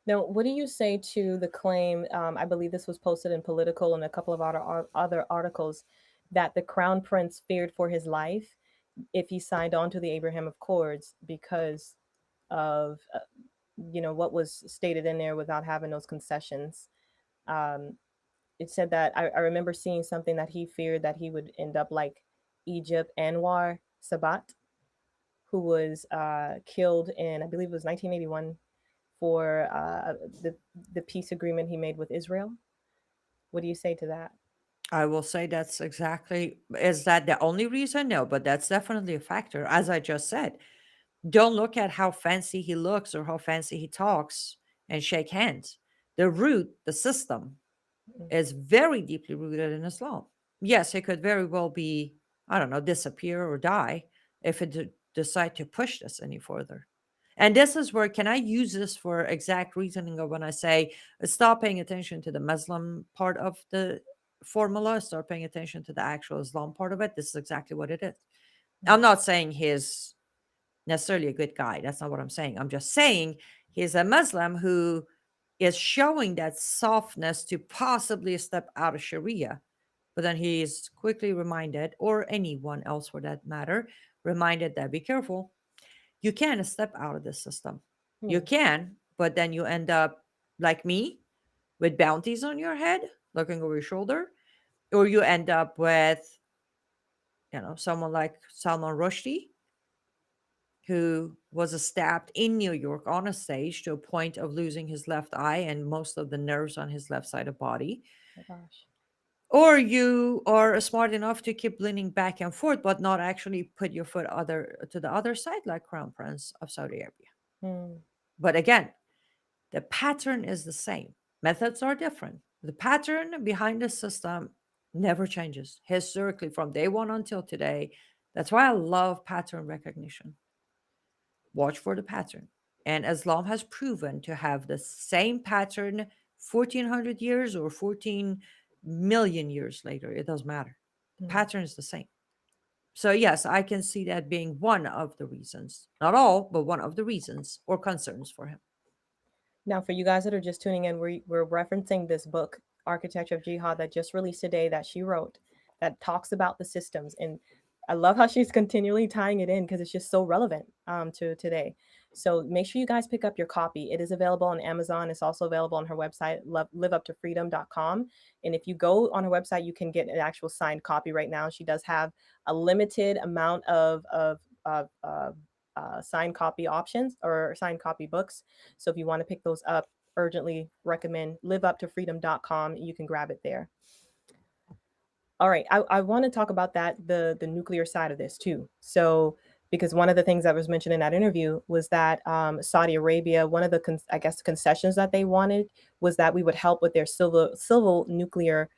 Now, what do you say to the claim? I believe this was posted in Political and a couple of other articles that the crown prince feared for his life if he signed on to the Abraham Accords because of what was stated in there without having those concessions. Um, it said that I remember seeing something that he feared that he would end up like Egypt Anwar Sabat, who was killed in I believe it was 1981 for the peace agreement he made with Israel. What do you say to that? I will say that's exactly, is that the only reason? No, but that's definitely a factor. As I just said, don't look at how fancy he looks or how fancy he talks and shake hands. The root, the system, Mm. is very deeply rooted in Islam. Yes, it could very well be, I don't know, disappear or die if it decide to push this any further. And this is where, can I use this for exact reasoning of when I say stop paying attention to the Muslim part of the formula, start paying attention to the actual Islam part of it. This is exactly what it is. I'm Mm. not saying he's necessarily a good guy. That's not what I'm saying. I'm just saying he's a Muslim who is showing that softness to possibly step out of Sharia. But then he is quickly reminded, or anyone else for that matter, reminded that be careful. You can step out of this system. You Mm. can, but then you end up like me with bounties on your head, looking over your shoulder. or you end up with, someone like Salman Rushdie, who was stabbed in New York on a stage to a point of losing his left eye and most of the nerves on his left side of body. Oh my gosh. Or you are smart enough to keep leaning back and forth, but not actually put your foot other to the other side, like Crown Prince of Saudi Arabia. Hmm. But again, the pattern is the same. Methods are different. The pattern behind the system never changes historically from day one until today. That's why I love pattern recognition. Watch for the pattern. And Islam has proven to have the same pattern 1400 years or 14 million years later. It doesn't matter. The Hmm. pattern is the same. So, yes, I can see that being one of the reasons, not all, but one of the reasons or concerns for him. Now, for you guys that are just tuning in, we're referencing this book, Architecture of Jihad, that just released today that she wrote that talks about the systems. And I love how she's continually tying it in because it's just so relevant to today. So make sure you guys pick up your copy. It is available on Amazon. It's also available on her website, liveuptofreedom.com. And if you go on her website, you can get an actual signed copy right now. She does have a limited amount of signed copy options or signed copy books. So if you want to pick those up, urgently recommend liveuptofreedom.com. You can grab it there. All right, I want to talk about that the nuclear side of this too. So because one of the things that was mentioned in that interview was that Saudi Arabia, one of the I guess concessions that they wanted was that we would help with their civil nuclear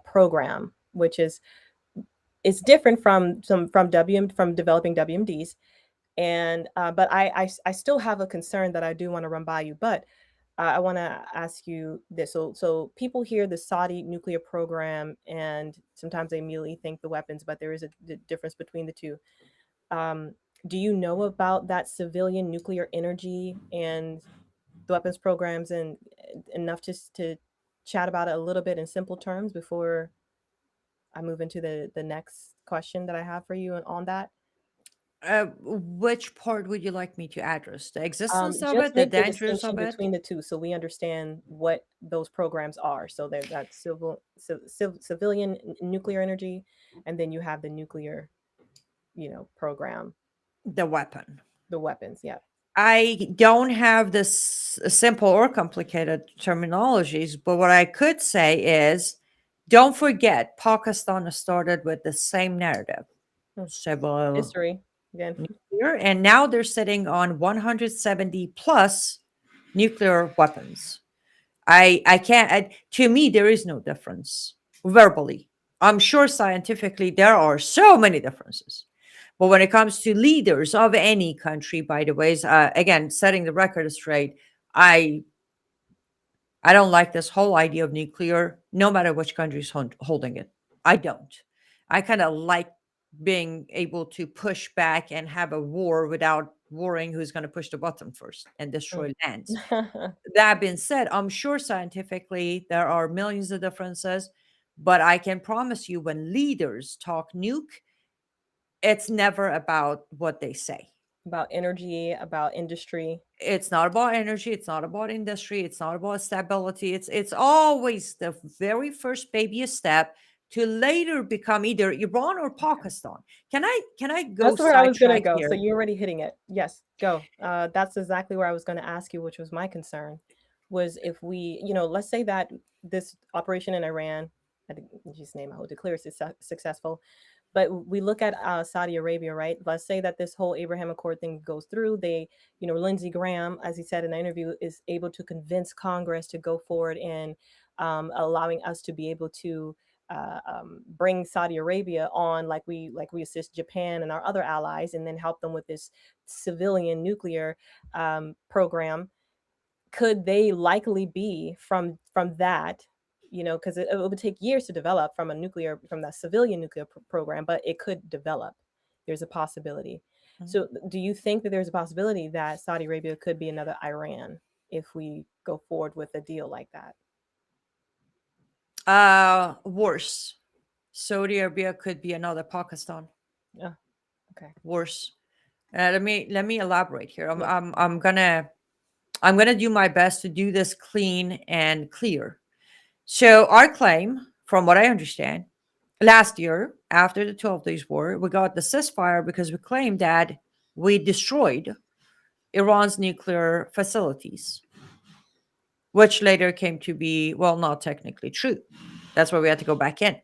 program, which is different from from developing WMDs. And but I still have a concern that I do want to run by you. But I want to ask you this. So people hear the Saudi nuclear program, and sometimes they immediately think the weapons, but there is a difference between the two. Um, do you know about that civilian nuclear energy and the weapons programs, and enough just to chat about it a little bit in simple terms before I move into the next question that I have for you on that? Which part would you like me to address? The existence of Just it, the make the dangers of distinction it? between the two so we understand what those programs are. So there's that civilian nuclear energy, and then you have the nuclear, program, The weapon. the weapons. Yeah. I don't have this simple or complicated terminologies, but what I could say is don't forget Pakistan started with the same narrative, Hmm. civil History again. nuclear, and now they're sitting on 170 plus nuclear weapons. I can't, to me, there is no difference verbally. I'm sure scientifically there are so many differences. But when it comes to leaders of any country, by the ways, again, setting the record straight, I I don't like this whole idea of nuclear, no matter which country's holding it. I don't. I kind of like being able to push back and have a war without worrying who's going to push the button first and destroy lands. That being said, I'm sure scientifically there are millions of differences, but I can promise you when leaders talk nuke, it's never about what they say. About energy, about industry. It's not about energy, it's not about industry, it's not about stability. It's always the very first baby step to later become either Iran or Pakistan. Can I go That's where I was gonna sidetrack go. here? So you're already hitting it. Yes, go. That's exactly where I was going to ask you, which was my concern, was if we, let's say that this operation in Iran, I think just name I will declare successful, but we look at Saudi Arabia, right? Let's say that this whole Abraham Accord thing goes through. They, Lindsey Graham, as he said in the interview, is able to convince Congress to go forward in allowing us to be able to bring Saudi Arabia on, like we assist Japan and our other allies, and then help them with this civilian nuclear program. Could they likely be from that? Because it would take years to develop from the civilian nuclear program, but it could develop. There's a possibility. Mhm. So, do you think that there's a possibility that Saudi Arabia could be another Iran if we go forward with a deal like that? Worse. Saudi Arabia could be another Pakistan. Yeah. Okay. Worse. Let me elaborate here. I'm Yeah. I'm I'm gonna I'm gonna do my best to do this clean and clear. So our claim from what I understand, last year, after the 12 Days War, we got the ceasefire because we claimed that we destroyed Iran's nuclear facilities, which later came to be, well, not technically true. That's why we had to go back in.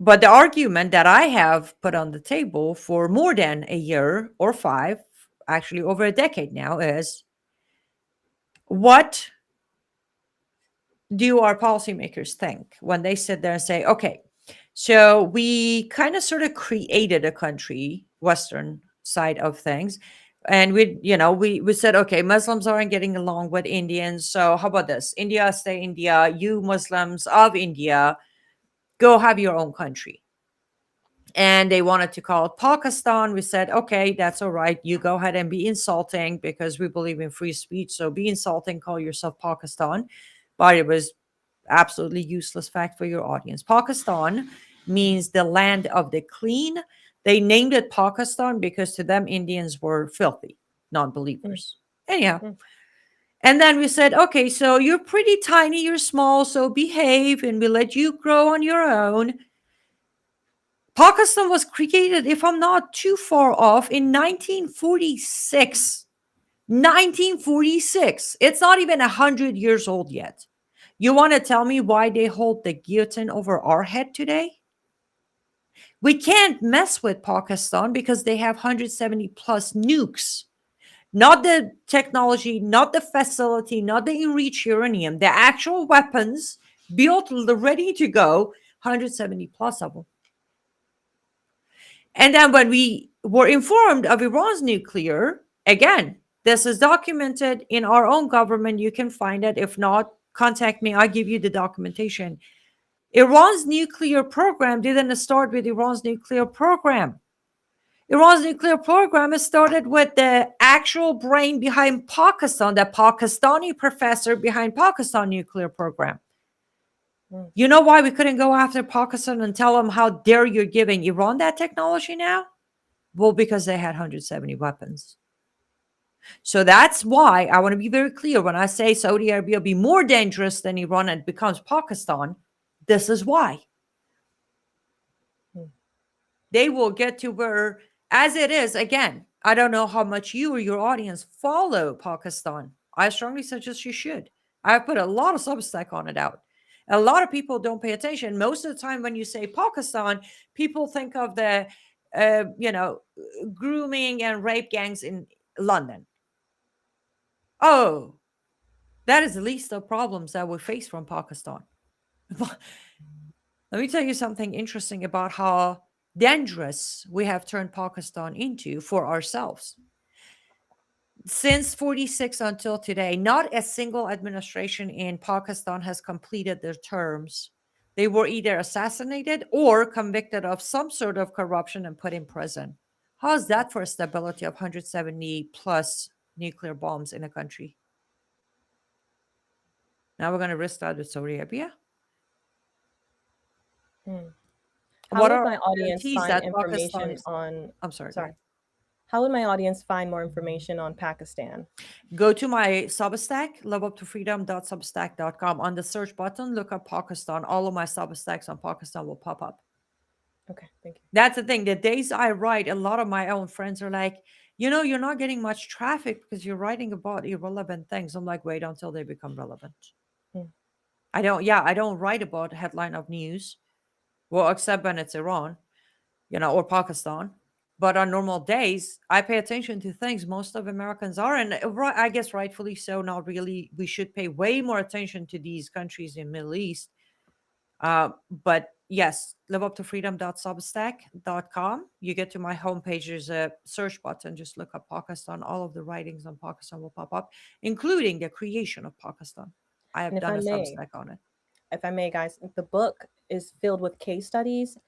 But the argument that I have put on the table for more than a year or five, actually over a decade now, is what do our policymakers think when they sit there and say, okay, so we kind of sort of created a country, Western side of things. And we said, okay, Muslims aren't getting along with Indians. So how about this? India, stay India. You Muslims of India, go have your own country. And they wanted to call it Pakistan. We said, okay, that's all right. You go ahead and be insulting because we believe in free speech. So be insulting, call yourself Pakistan. But it was absolutely useless fact for your audience. Pakistan means the land of the clean. They named it Pakistan because to them, Indians were filthy, non-believers. Anyhow. And then we said, okay, so you're pretty tiny, you're small, so behave and we let you grow on your own. Pakistan was created, if I'm not too far off, in 1946. 1946. It's not even 100 years old yet. You want to tell me why they hold the guillotine over our head today? We can't mess with Pakistan because they have 170 plus nukes. Not the technology, not the facility, not the enriched uranium, the actual weapons built ready to go, 170 plus of them. And then when we were informed of Iran's nuclear, again, this is documented in our own government. You can find it. If not, contact me. I'll give you the documentation. Iran's nuclear program didn't start with Iran's nuclear program. Iran's nuclear program is started with the actual brain behind Pakistan, the Pakistani professor behind Pakistan nuclear program. You know why we couldn't go after Pakistan and tell them how dare you're giving Iran that technology now? Well, because they had 170 weapons. So that's why I want to be very clear when I say Saudi Arabia will be more dangerous than Iran and becomes Pakistan. This is why. They will get to where, as it is, again, I don't know how much you or your audience follow Pakistan. I strongly suggest you should. I put a lot of Substack on it out. A lot of people don't pay attention. Most of the time when you say Pakistan, people think of the, grooming and rape gangs in London. Oh, that is the least of problems that we face from Pakistan. Let me tell you something interesting about how dangerous we have turned Pakistan into for ourselves. Since 46 until today, not a single administration in Pakistan has completed their terms. They were either assassinated or convicted of some sort of corruption and put in prison. How's that for a stability of 170 plus nuclear bombs in a country? Now we're going to risk that with Saudi Arabia. How What would are my the audience guarantees find that Pakistan information is? on? I'm sorry. Sorry. How would my audience find more information on Pakistan? Go to my Substack, loveuptofreedom.substack.com. On the search button, look up Pakistan. All of my Substacks on Pakistan will pop up. Okay, thank you. That's the thing. The days I write, a lot of my own friends are like, you're not getting much traffic because you're writing about irrelevant things. I'm like, wait until they become relevant. I don't write about headline of news. Well, except when it's Iran, or Pakistan. But on normal days, I pay attention to things most of Americans are. And I guess rightfully so, not really. We should pay way more attention to these countries in Middle East. But yes, liveuptofreedom.substack.com. You get to my homepage, there's a search button. Just look up Pakistan. All of the writings on Pakistan will pop up, including the creation of Pakistan. I have done a Substack on it. If I may, guys, the book is filled with case studies,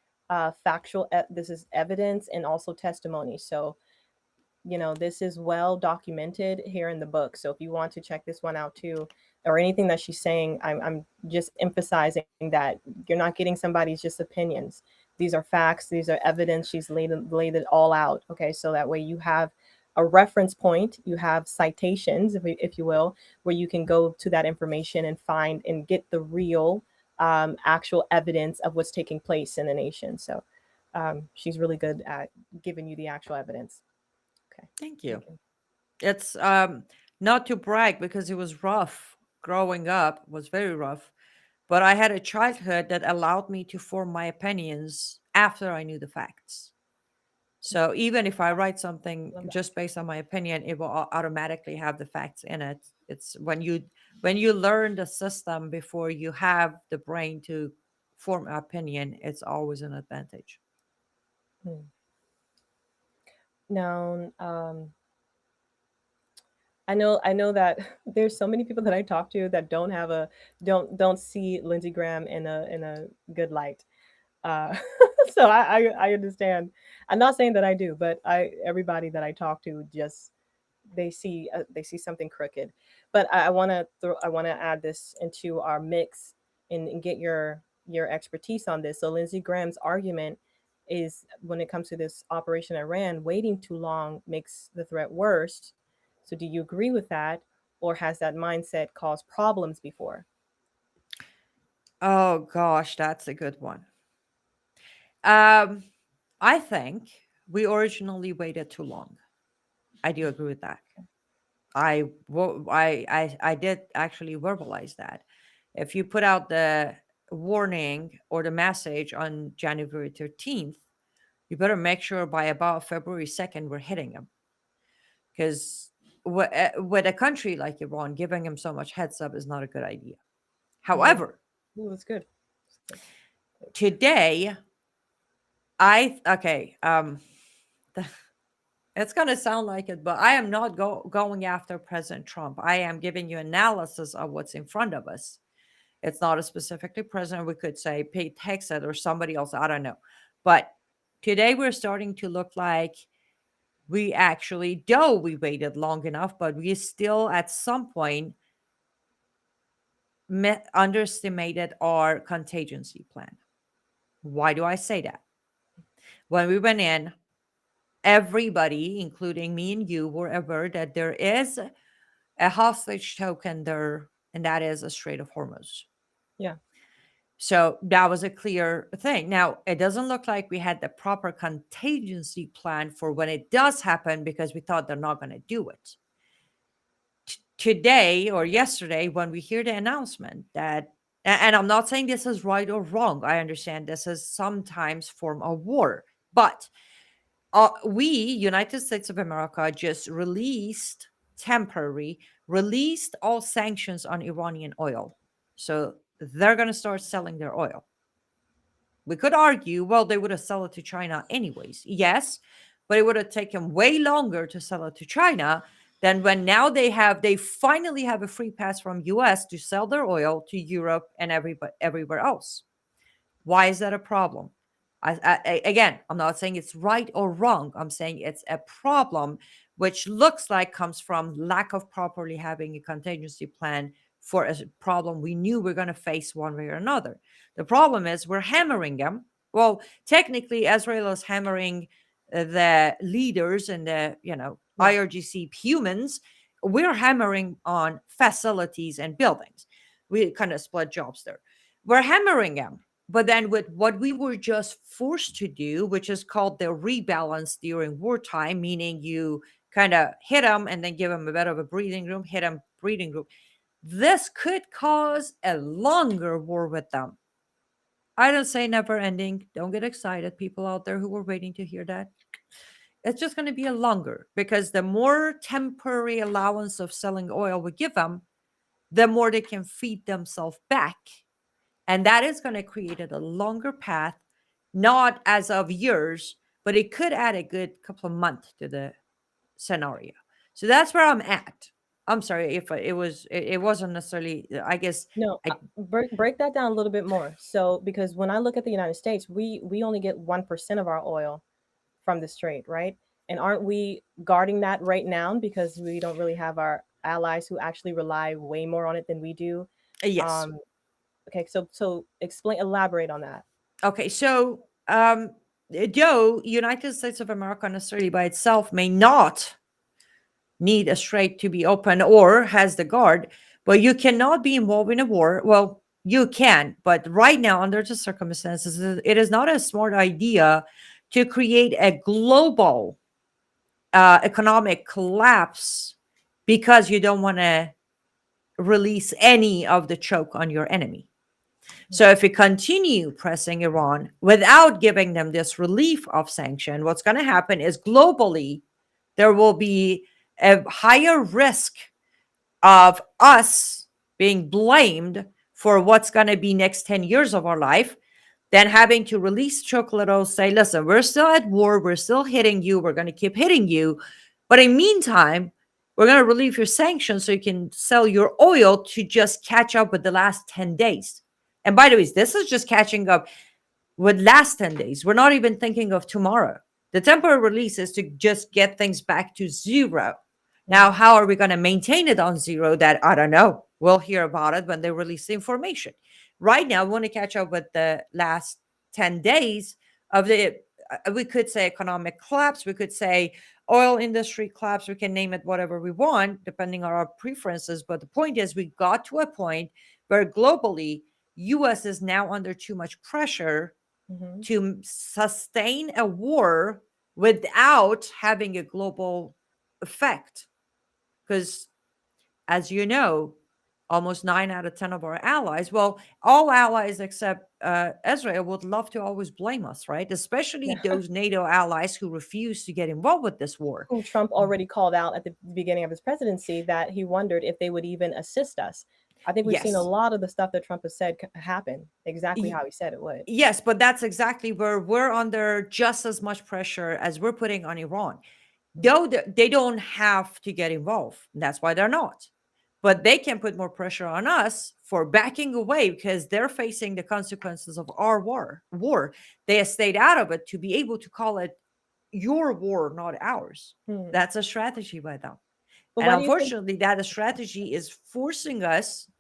factual, this is evidence and also testimony. So, this is well documented here in the book. So if you want to check this one out too, or anything that she's saying, I'm just emphasizing that you're not getting somebody's just opinions. These are facts. These are evidence. She's laid it all out. Okay. So that way you have a reference point, you have citations, if you will, where you can go to that information and find and get the real actual evidence of what's taking place in the nation. So she's really good at giving you the actual evidence. Okay. Thank You you. can- It's not to brag because it was rough. Growing up was very rough, but I had a childhood that allowed me to form my opinions after I knew the facts. So even if I write something Love that. just based on my opinion, it will automatically have the facts in it. It's when you learn the system before you have the brain to form an opinion, it's always an advantage. Hmm. Now, I know that there's so many people that I talk to that don't see Lindsey Graham in a good light. Uh, so I understand. I'm not saying that I do, but I everybody that I talk to just they see something crooked. But I want to add this into our mix and get your expertise on this. So Lindsey Graham's argument is when it comes to this Operation Iran, waiting too long makes the threat worse. So do you agree with that, or has that mindset caused problems before? Oh gosh, that's a good one. Um, I think we originally waited too long. I do agree with that. I did actually verbalize that. If you put out the warning or the message on January 13th, you better make sure by about February 2nd we're hitting them. Because with a country like Iran, giving them so much heads up is not a good idea. Mm. However, Ooh, that's good. That's today, okay, it's going to sound like it, but I am not going after President Trump. I am giving you analysis of what's in front of us. It's not a specifically president. We could say Pete Hegseth or somebody else. I don't know. But today we're starting to look like we actually, though we waited long enough, but we still at some point underestimated our contingency plan. Why do I say that? When we went in, everybody, including me and you, were aware that there is a hostage token there, and that is a Strait of Hormuz. yeah. So that was a clear thing. Now, it doesn't look like we had the proper contingency plan for when it does happen because we thought they're not going to do it. Today or yesterday, when we hear the announcement that, and I'm not saying this is right or wrong, I understand this is sometimes form of war, but we, United States of America, just released all sanctions on Iranian oil. So they're going to start selling their oil. We could argue, well, they would have sold it to China anyways. Yes, but it would have taken way longer to sell it to China than when now they finally have a free pass from US to sell their oil to Europe and everywhere else. Why is that a problem? Again, I'm not saying it's right or wrong. I'm saying it's a problem, which looks like comes from lack of properly having a contingency plan for a problem we knew we're going to face one way or another. The problem is we're hammering them. Well, technically, Israel is hammering the leaders and the Yeah. IRGC humans. We're hammering on facilities and buildings. We kind of split jobs there. We're hammering them, but then with what we were just forced to do, which is called the rebalance during wartime, meaning you kind of hit them and then give them a bit of a breathing room, hit them, breathing room. This could cause a longer war with them. I don't say never ending. Don't get excited, people out there who were waiting to hear that. It's just going to be a longer because the more temporary allowance of selling oil we give them, the more they can feed themselves back, and that is going to create a longer path, not as of years, but it could add a good couple of months to the scenario. So that's where I'm at. I'm sorry if it wasn't necessarily, I guess. No, I break that down a little bit more. So, because when I look at the United States, we only get 1% of our oil from the strait, right? And aren't we guarding that right now because we don't really have our allies who actually rely way more on it than we do? yes. Um, okay, so elaborate on that. Okay, so though United States of America necessarily by itself may not need a strait to be open or has the guard, but you cannot be involved in a war. Well, You can, but right now, under the circumstances, it is not a smart idea to create a global economic collapse because you don't want to release any of the choke on your enemy. So if we continue pressing Iran without giving them this relief of sanction, what's going to happen is globally there will be a higher risk of us being blamed for what's going to be next 10 years of our life than having to release chocolate, say, listen, we're still at war, we're still hitting you, we're going to keep hitting you, but in meantime we're going to relieve your sanctions so you can sell your oil to just catch up with the last 10 days. And by the way, this is just catching up with last 10 days. We're not even thinking of tomorrow. The temporary release is to just get things back to zero. Now, how are we going to maintain it on zero? That I don't know. We'll hear about it when they release the information. Right now, we want to catch up with the last 10 days of the, we could say economic collapse. We could say oil industry collapse. We can name it whatever we want, depending on our preferences. But the point is, we got to a point where globally, US is now under too much pressure Mhm. to sustain a war without having a global effect. Because, as you know, almost 9 out of 10 of our allies, well, all allies except Israel would love to always blame us, right? Especially Yeah. those NATO allies who refuse to get involved with this war. Who Trump already called out at the beginning of his presidency that he wondered if they would even assist us. I think we've seen a Yes. lot of the stuff that Trump has said happen exactly how he said it would. Yes, but that's exactly where we're under just as much pressure as we're putting on Iran. Though they don't have to get involved. That's why they're not. But they can put more pressure on us for backing away because they're facing the consequences of our war. They have stayed out of it to be able to call it your war, not ours. Hmm. That's a strategy by them. But And why do you think? unfortunately, that strategy is forcing us.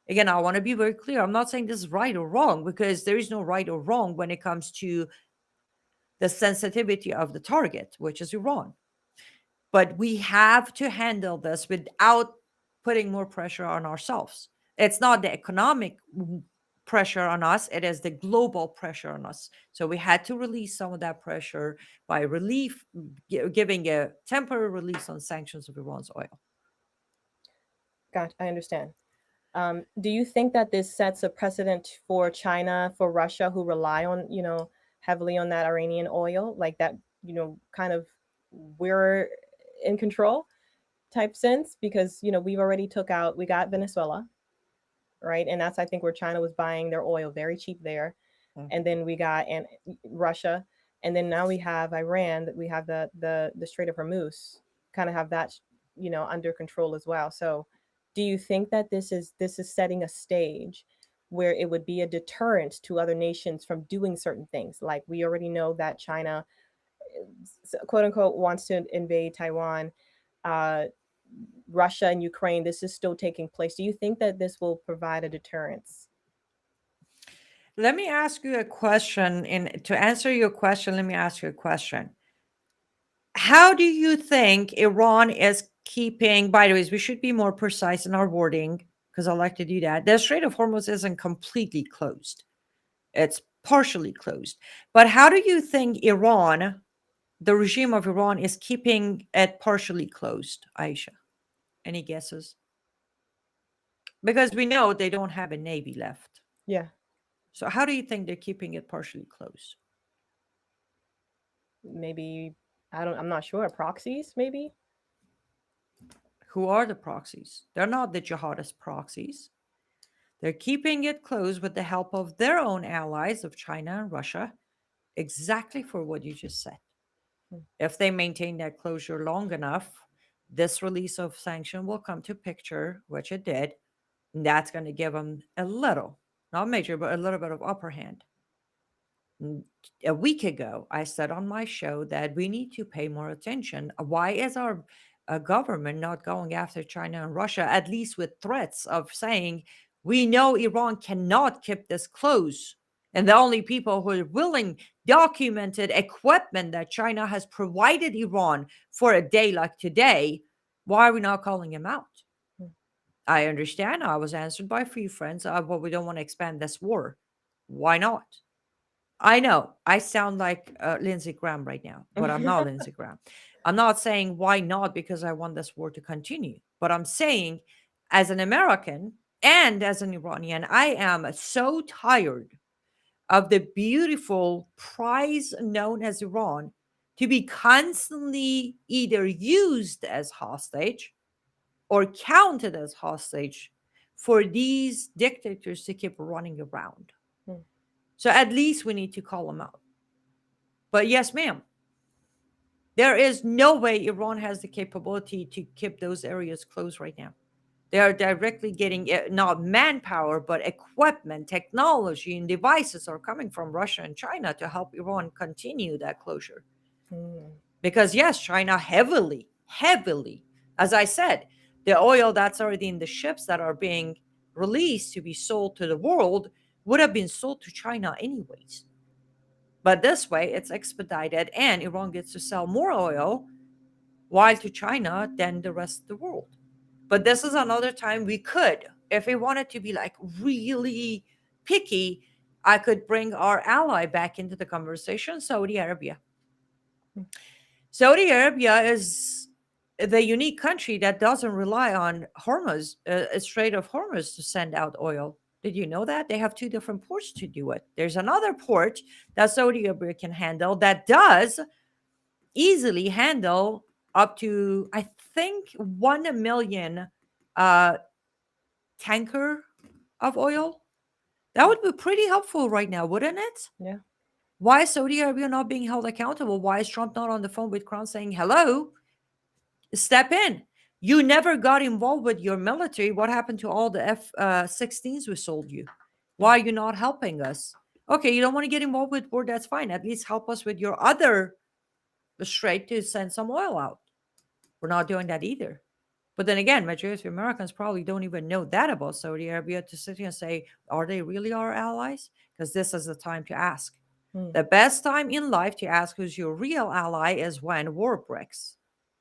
Again, I want to be very clear. I'm not saying this is right or wrong because there is no right or wrong when it comes to the sensitivity of the target, which is Iran. But we have to handle this without putting more pressure on ourselves. It's not the economic pressure on us, it is the global pressure on us. So we had to release some of that pressure by giving a temporary release on sanctions of Iran's oil. God, I understand. Do you think that this sets a precedent for China, for Russia, who rely on, heavily on that Iranian oil, like that, kind of we're in control type sense? Because, we got Venezuela, right? And that's, I think, where China was buying their oil very cheap there. And then we got Russia, and then now we have Iran. That we have the Strait of Hormuz, kind of have that under control as well. So, do you think that this is setting a stage where it would be a deterrent to other nations from doing certain things? Like we already know that China, quote unquote, wants to invade Taiwan. Uh, Russia and Ukraine, this is still taking place. Do you think that this will provide a deterrence? Let me ask you a question. And to answer your question, let me ask you a question. How do you think Iran is keeping, by the way, we should be more precise in our wording because I like to do that. The Strait of Hormuz isn't completely closed, it's partially closed. But how do you think Iran, the regime of Iran, is keeping it partially closed, Aisha? Any guesses? Because we know they don't have a navy left. Yeah, So how do you think they're keeping it partially closed? maybe I'm not sure. Proxies, maybe. Who are the proxies? They're not the jihadist proxies. They're keeping it closed with the help of their own allies of China and Russia, exactly for what you just said. Hmm. If they maintain that closure long enough, this release of sanction will come to picture, which it did. And that's going to give them a little, not major, but a little bit of upper hand. A week ago, I said on my show that we need to pay more attention. Why is our government not going after China and Russia, at least with threats of saying, we know Iran cannot keep this close? And the only people who are willing, documented equipment that China has provided Iran for a day like today, why are we not calling him out? Hmm. I understand. I was answered by a few friends. Well, we don't want to expand this war. Why not? I know I sound like Lindsey Graham right now, but I'm not Lindsey Graham. I'm not saying why not because I want this war to continue, but I'm saying as an American and as an Iranian, I am so tired of the beautiful prize known as Iran to be constantly either used as hostage or counted as hostage for these dictators to keep running around. Hmm. So at least we need to call them out. But yes, ma'am, there is no way Iran has the capability to keep those areas closed right now. They are directly getting not manpower, but equipment, technology, and devices are coming from Russia and China to help Iran continue that closure. Hmm. Because, yes, China heavily, as I said, the oil that's already in the ships that are being released to be sold to the world would have been sold to China anyways. But this way, it's expedited, and Iran gets to sell more oil while to China than the rest of the world. But this is another time we could, if we wanted to be like really picky, I could bring our ally back into the conversation, Saudi Arabia. Saudi Arabia is the unique country that doesn't rely on Hormuz, Strait of Hormuz, to send out oil. Did you know that? They have two different ports to do it. There's another port that Saudi Arabia can handle that does easily handle up to, I think, 1 million uh, tanker of oil. That would be pretty helpful right now, wouldn't it? Yeah. Why is Saudi Arabia not being held accountable? Why is Trump not on the phone with Crown saying, hello, step in? You never got involved with your military. What happened to all the F 16s we sold you? Why are you not helping us? Okay, you don't want to get involved with war. That's fine. At least help us with your other strait to send some oil out. We're not doing that either. But then again, majority of Americans probably don't even know that about Saudi Arabia to sit here and say, are they really our allies? Because this is the time to ask. Hmm. The best time in life to ask who's your real ally is when war breaks,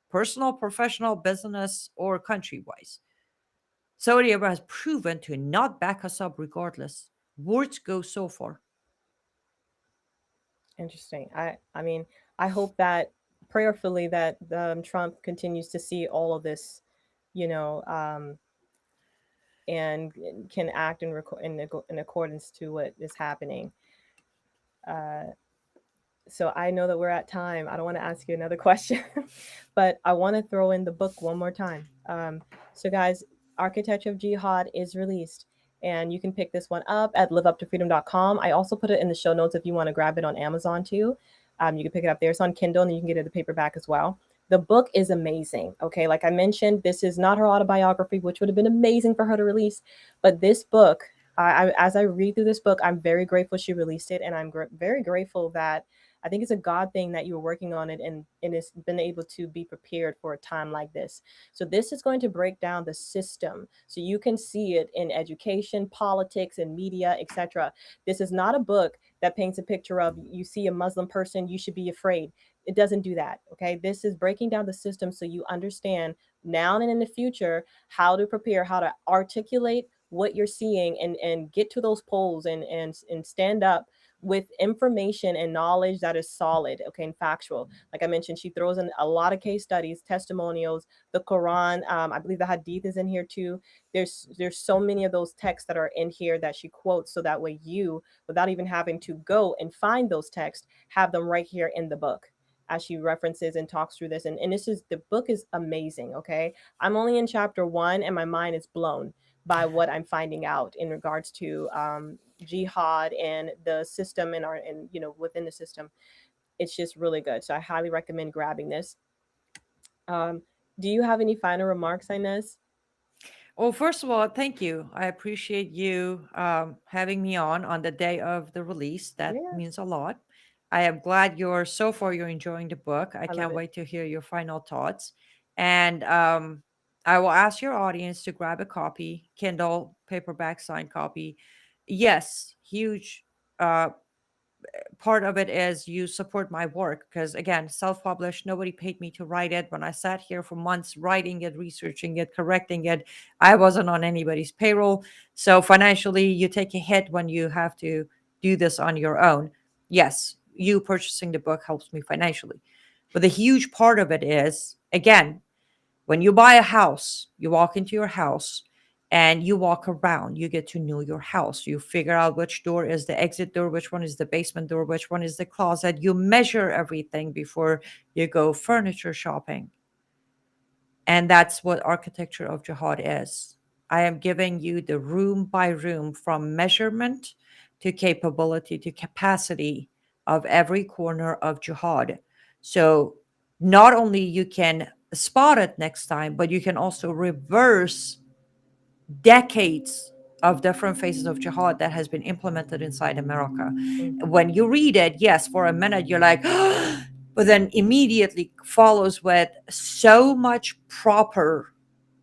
personal, professional, business, or country wise. Saudi Arabia has proven to not back us up regardless. Words go so far. Interesting. I mean, I hope that prayerfully that Trump continues to see all of this, you know, and can act in accordance to what is happening. Uh, so I know that we're at time. I don't want to ask you another question, but I want to throw in the book one more time. So guys, Architecture of Jihad is released, and you can pick this one up at liveuptofreedom.com. I also put it in the show notes if you want to grab it on Amazon too. You can pick it up there. It's on Kindle, and you can get it the paperback as well. The book is amazing. Okay, like I mentioned, this is not her autobiography, which would have been amazing for her to release, but this book. As I read through this book, I'm very grateful she released it, and I'm very grateful that I think it's a God thing that you were working on it and it's been able to be prepared for a time like this. So this is going to break down the system so you can see it in education, politics, and media, etc. This is not a book that paints a picture of you see a Muslim person, you should be afraid. It doesn't do that. Okay. This is breaking down the system so you understand now and in the future how to prepare, how to articulate what you're seeing and get to those polls and stand up with information and knowledge that is solid, okay, and factual. Like I mentioned, she throws in a lot of case studies, testimonials, the Quran. I believe the Hadith is in here too. There's so many of those texts that are in here that she quotes, so that way you, without even having to go and find those texts, have them right here in the book as she references and talks through this. And this is the book is amazing. Okay, I'm only in chapter 1, and my mind is blown by what I'm finding out in regards to jihad and the system in our and within the system. It's just really good. So I highly recommend grabbing this. Um, do you have any final remarks, Inez? Well, first of all, thank you. I appreciate you having me on the day of the release. That Yeah, means a lot. I am glad you're enjoying the book. I I love can't it. wait to hear your final thoughts. And I will ask your audience to grab a copy, Kindle, paperback, signed copy. Yes, huge uh, part of it is you support my work because, again, self-published, nobody paid me to write it. When I sat here for months writing it, researching it, correcting it, I wasn't on anybody's payroll. So financially, you take a hit when you have to do this on your own. Yes, you purchasing the book helps me financially, but the huge part of it is, again, when you buy a house, you walk into your house and you walk around, you get to know your house. You figure out which door is the exit door, which one is the basement door, which one is the closet. You measure everything before you go furniture shopping. And that's what architecture of jihad is. I am giving you the room by room from measurement to capability to capacity of every corner of jihad. So not only you can spot it next time, but you can also reverse decades of different phases of jihad that has been implemented inside America. Mm. When you read it, yes, for a minute you're like, but then immediately follows with so much proper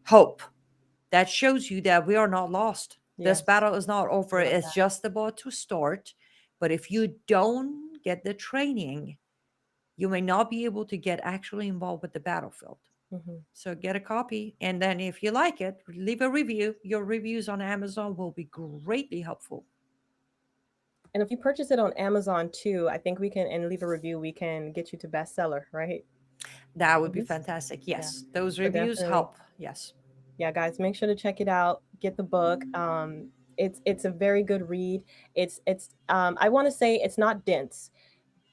hope that shows you that we are not lost. This Yes, battle is not over. I love It's that. just about to start. But if you don't get the training, you may not be able to get actually involved with the battlefield. Mhm. So get a copy. And then if you like it, leave a review. Your reviews on Amazon will be greatly helpful. And if you purchase it on Amazon too, I think we can and leave a review, we can get you to bestseller, right? That would And be this, fantastic. yeah. Yes, those So reviews definitely, help. Yes. yeah, guys, make sure to check it out. Get the book. It's a very good read. It's I want to say it's not dense,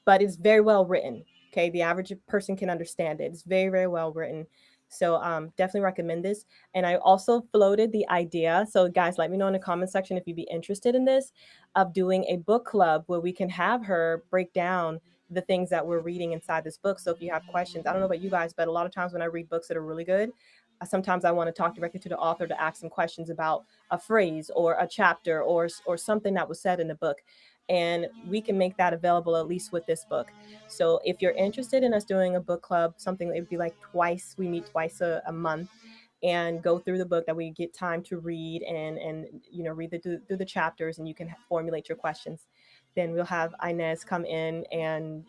but it's very well written. Okay, the average person can understand it. It's very, very well written. So definitely recommend this. And I also floated the idea. So guys, let me know in the comment section if you'd be interested in this, of doing a book club where we can have her break down the things that we're reading inside this book. So if you have questions, I don't know about you guys, but a lot of times when I read books that are really good, sometimes I want to talk directly to the author to ask some questions about a phrase or a chapter or something that was said in the book, and we can make that available at least with this book. So if you're interested in us doing a book club, something that would be like twice, we meet twice a month and go through the book, that we get time to read and read through the chapters, and you can formulate your questions. Then we'll have Inez come in and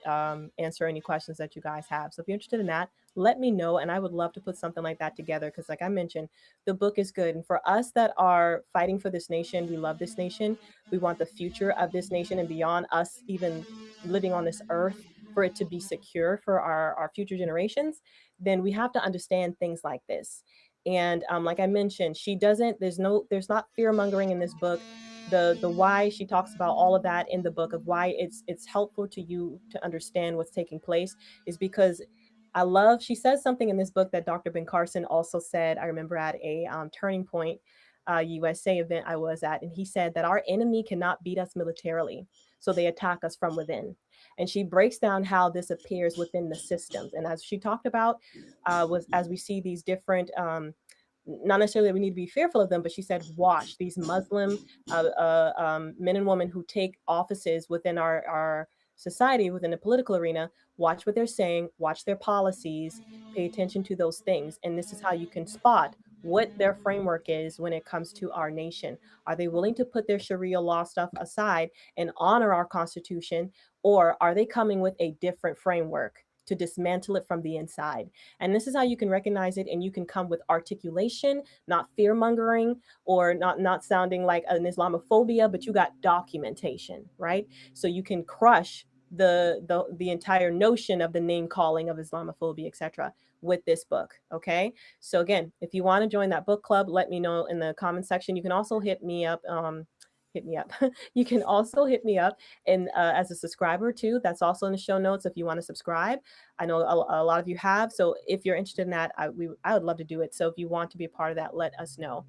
answer any questions that you guys have. So if you're interested in that, let me know, and I would love to put something like that together, because like I mentioned, the book is good, and for us that are fighting for this nation, we love this nation, we want the future of this nation and beyond, us even living on this earth, for it to be secure for our future generations, then we have to understand things like this. And like I mentioned, she doesn't. There's not fear mongering in this book. The why, she talks about all of that in the book, of why it's helpful to you to understand what's taking place, is because she says something in this book that Dr. Ben Carson also said. I remember at a Turning Point USA event I was at, and he said that our enemy cannot beat us militarily, so they attack us from within. And she breaks down how this appears within the systems. And as she talked about, was as we see these different, not necessarily that we need to be fearful of them, but she said, watch these Muslim men and women who take offices within our society, within the political arena. Watch what they're saying, watch their policies, pay attention to those things. And this is how you can spot what their framework is when it comes to our nation. Are they willing to put their Sharia law stuff aside and honor our Constitution, or are they coming with a different framework to dismantle it from the inside? And this is how you can recognize it, and you can come with articulation, not fear mongering, or not sounding like an Islamophobia, but you got documentation, right? So you can crush the entire notion of the name calling of Islamophobia, etc., with this book. Okay. So again, if you want to join that book club, let me know in the comment section. You can also hit me up. Hit me up. You can also hit me up and as a subscriber too. That's also in the show notes if you want to subscribe. I know a lot of you have. So if you're interested in that, I would love to do it. So if you want to be a part of that, let us know.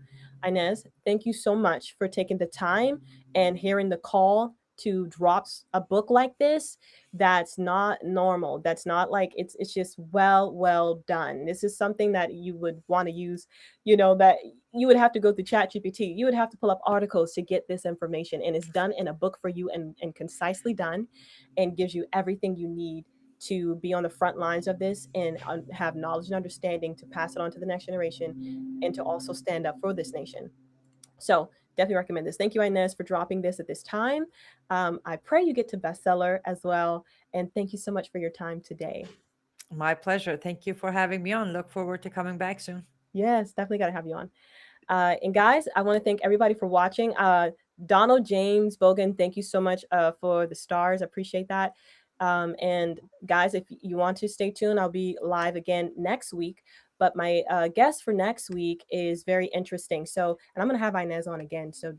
Inez, thank you so much for taking the time and hearing the call to drop a book like this. That's not normal. That's not like, it's just well done. This is something that you would want to use, that you would have to go through chat gpt, you would have to pull up articles to get this information, and it's done in a book for you, and concisely done, and gives you everything you need to be on the front lines of this, and have knowledge and understanding to pass it on to the next generation, and to also stand up for this nation. So definitely recommend this. Thank you, Inez, for dropping this at this time. I pray you get to bestseller as well. And thank you so much for your time today. My pleasure. Thank you for having me on. Look forward to coming back soon. Yes, definitely got to have you on. And guys, I want to thank everybody for watching. Donald James Bogan, thank you so much for the stars. I appreciate that. And guys, if you want to stay tuned, I'll be live again next week. But my guest for next week is very interesting. So, and I'm going to have Inez on again. So,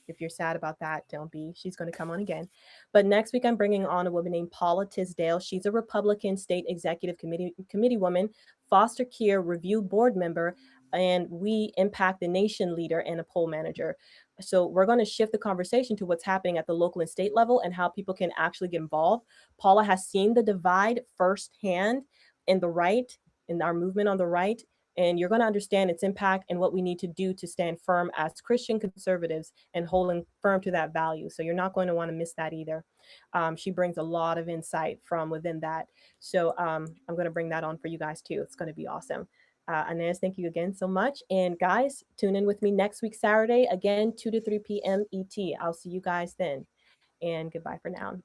if you're sad about that, don't be. She's going to come on again. But next week, I'm bringing on a woman named Paula Tisdale. She's a Republican State Executive Committee woman, foster care review board member, and we impact the nation leader and a poll manager. So we're going to shift the conversation to what's happening at the local and state level and how people can actually get involved. Paula has seen the divide firsthand in the right, in our movement on the right, and you're going to understand its impact and what we need to do to stand firm as Christian conservatives and holding firm to that value. So you're not going to want to miss that either. She brings a lot of insight from within that. So I'm going to bring that on for you guys too. It's going to be awesome. Inez, thank you again so much. And guys, tune in with me next week, Saturday, again, 2 to 3 p.m. ET. I'll see you guys then. And goodbye for now.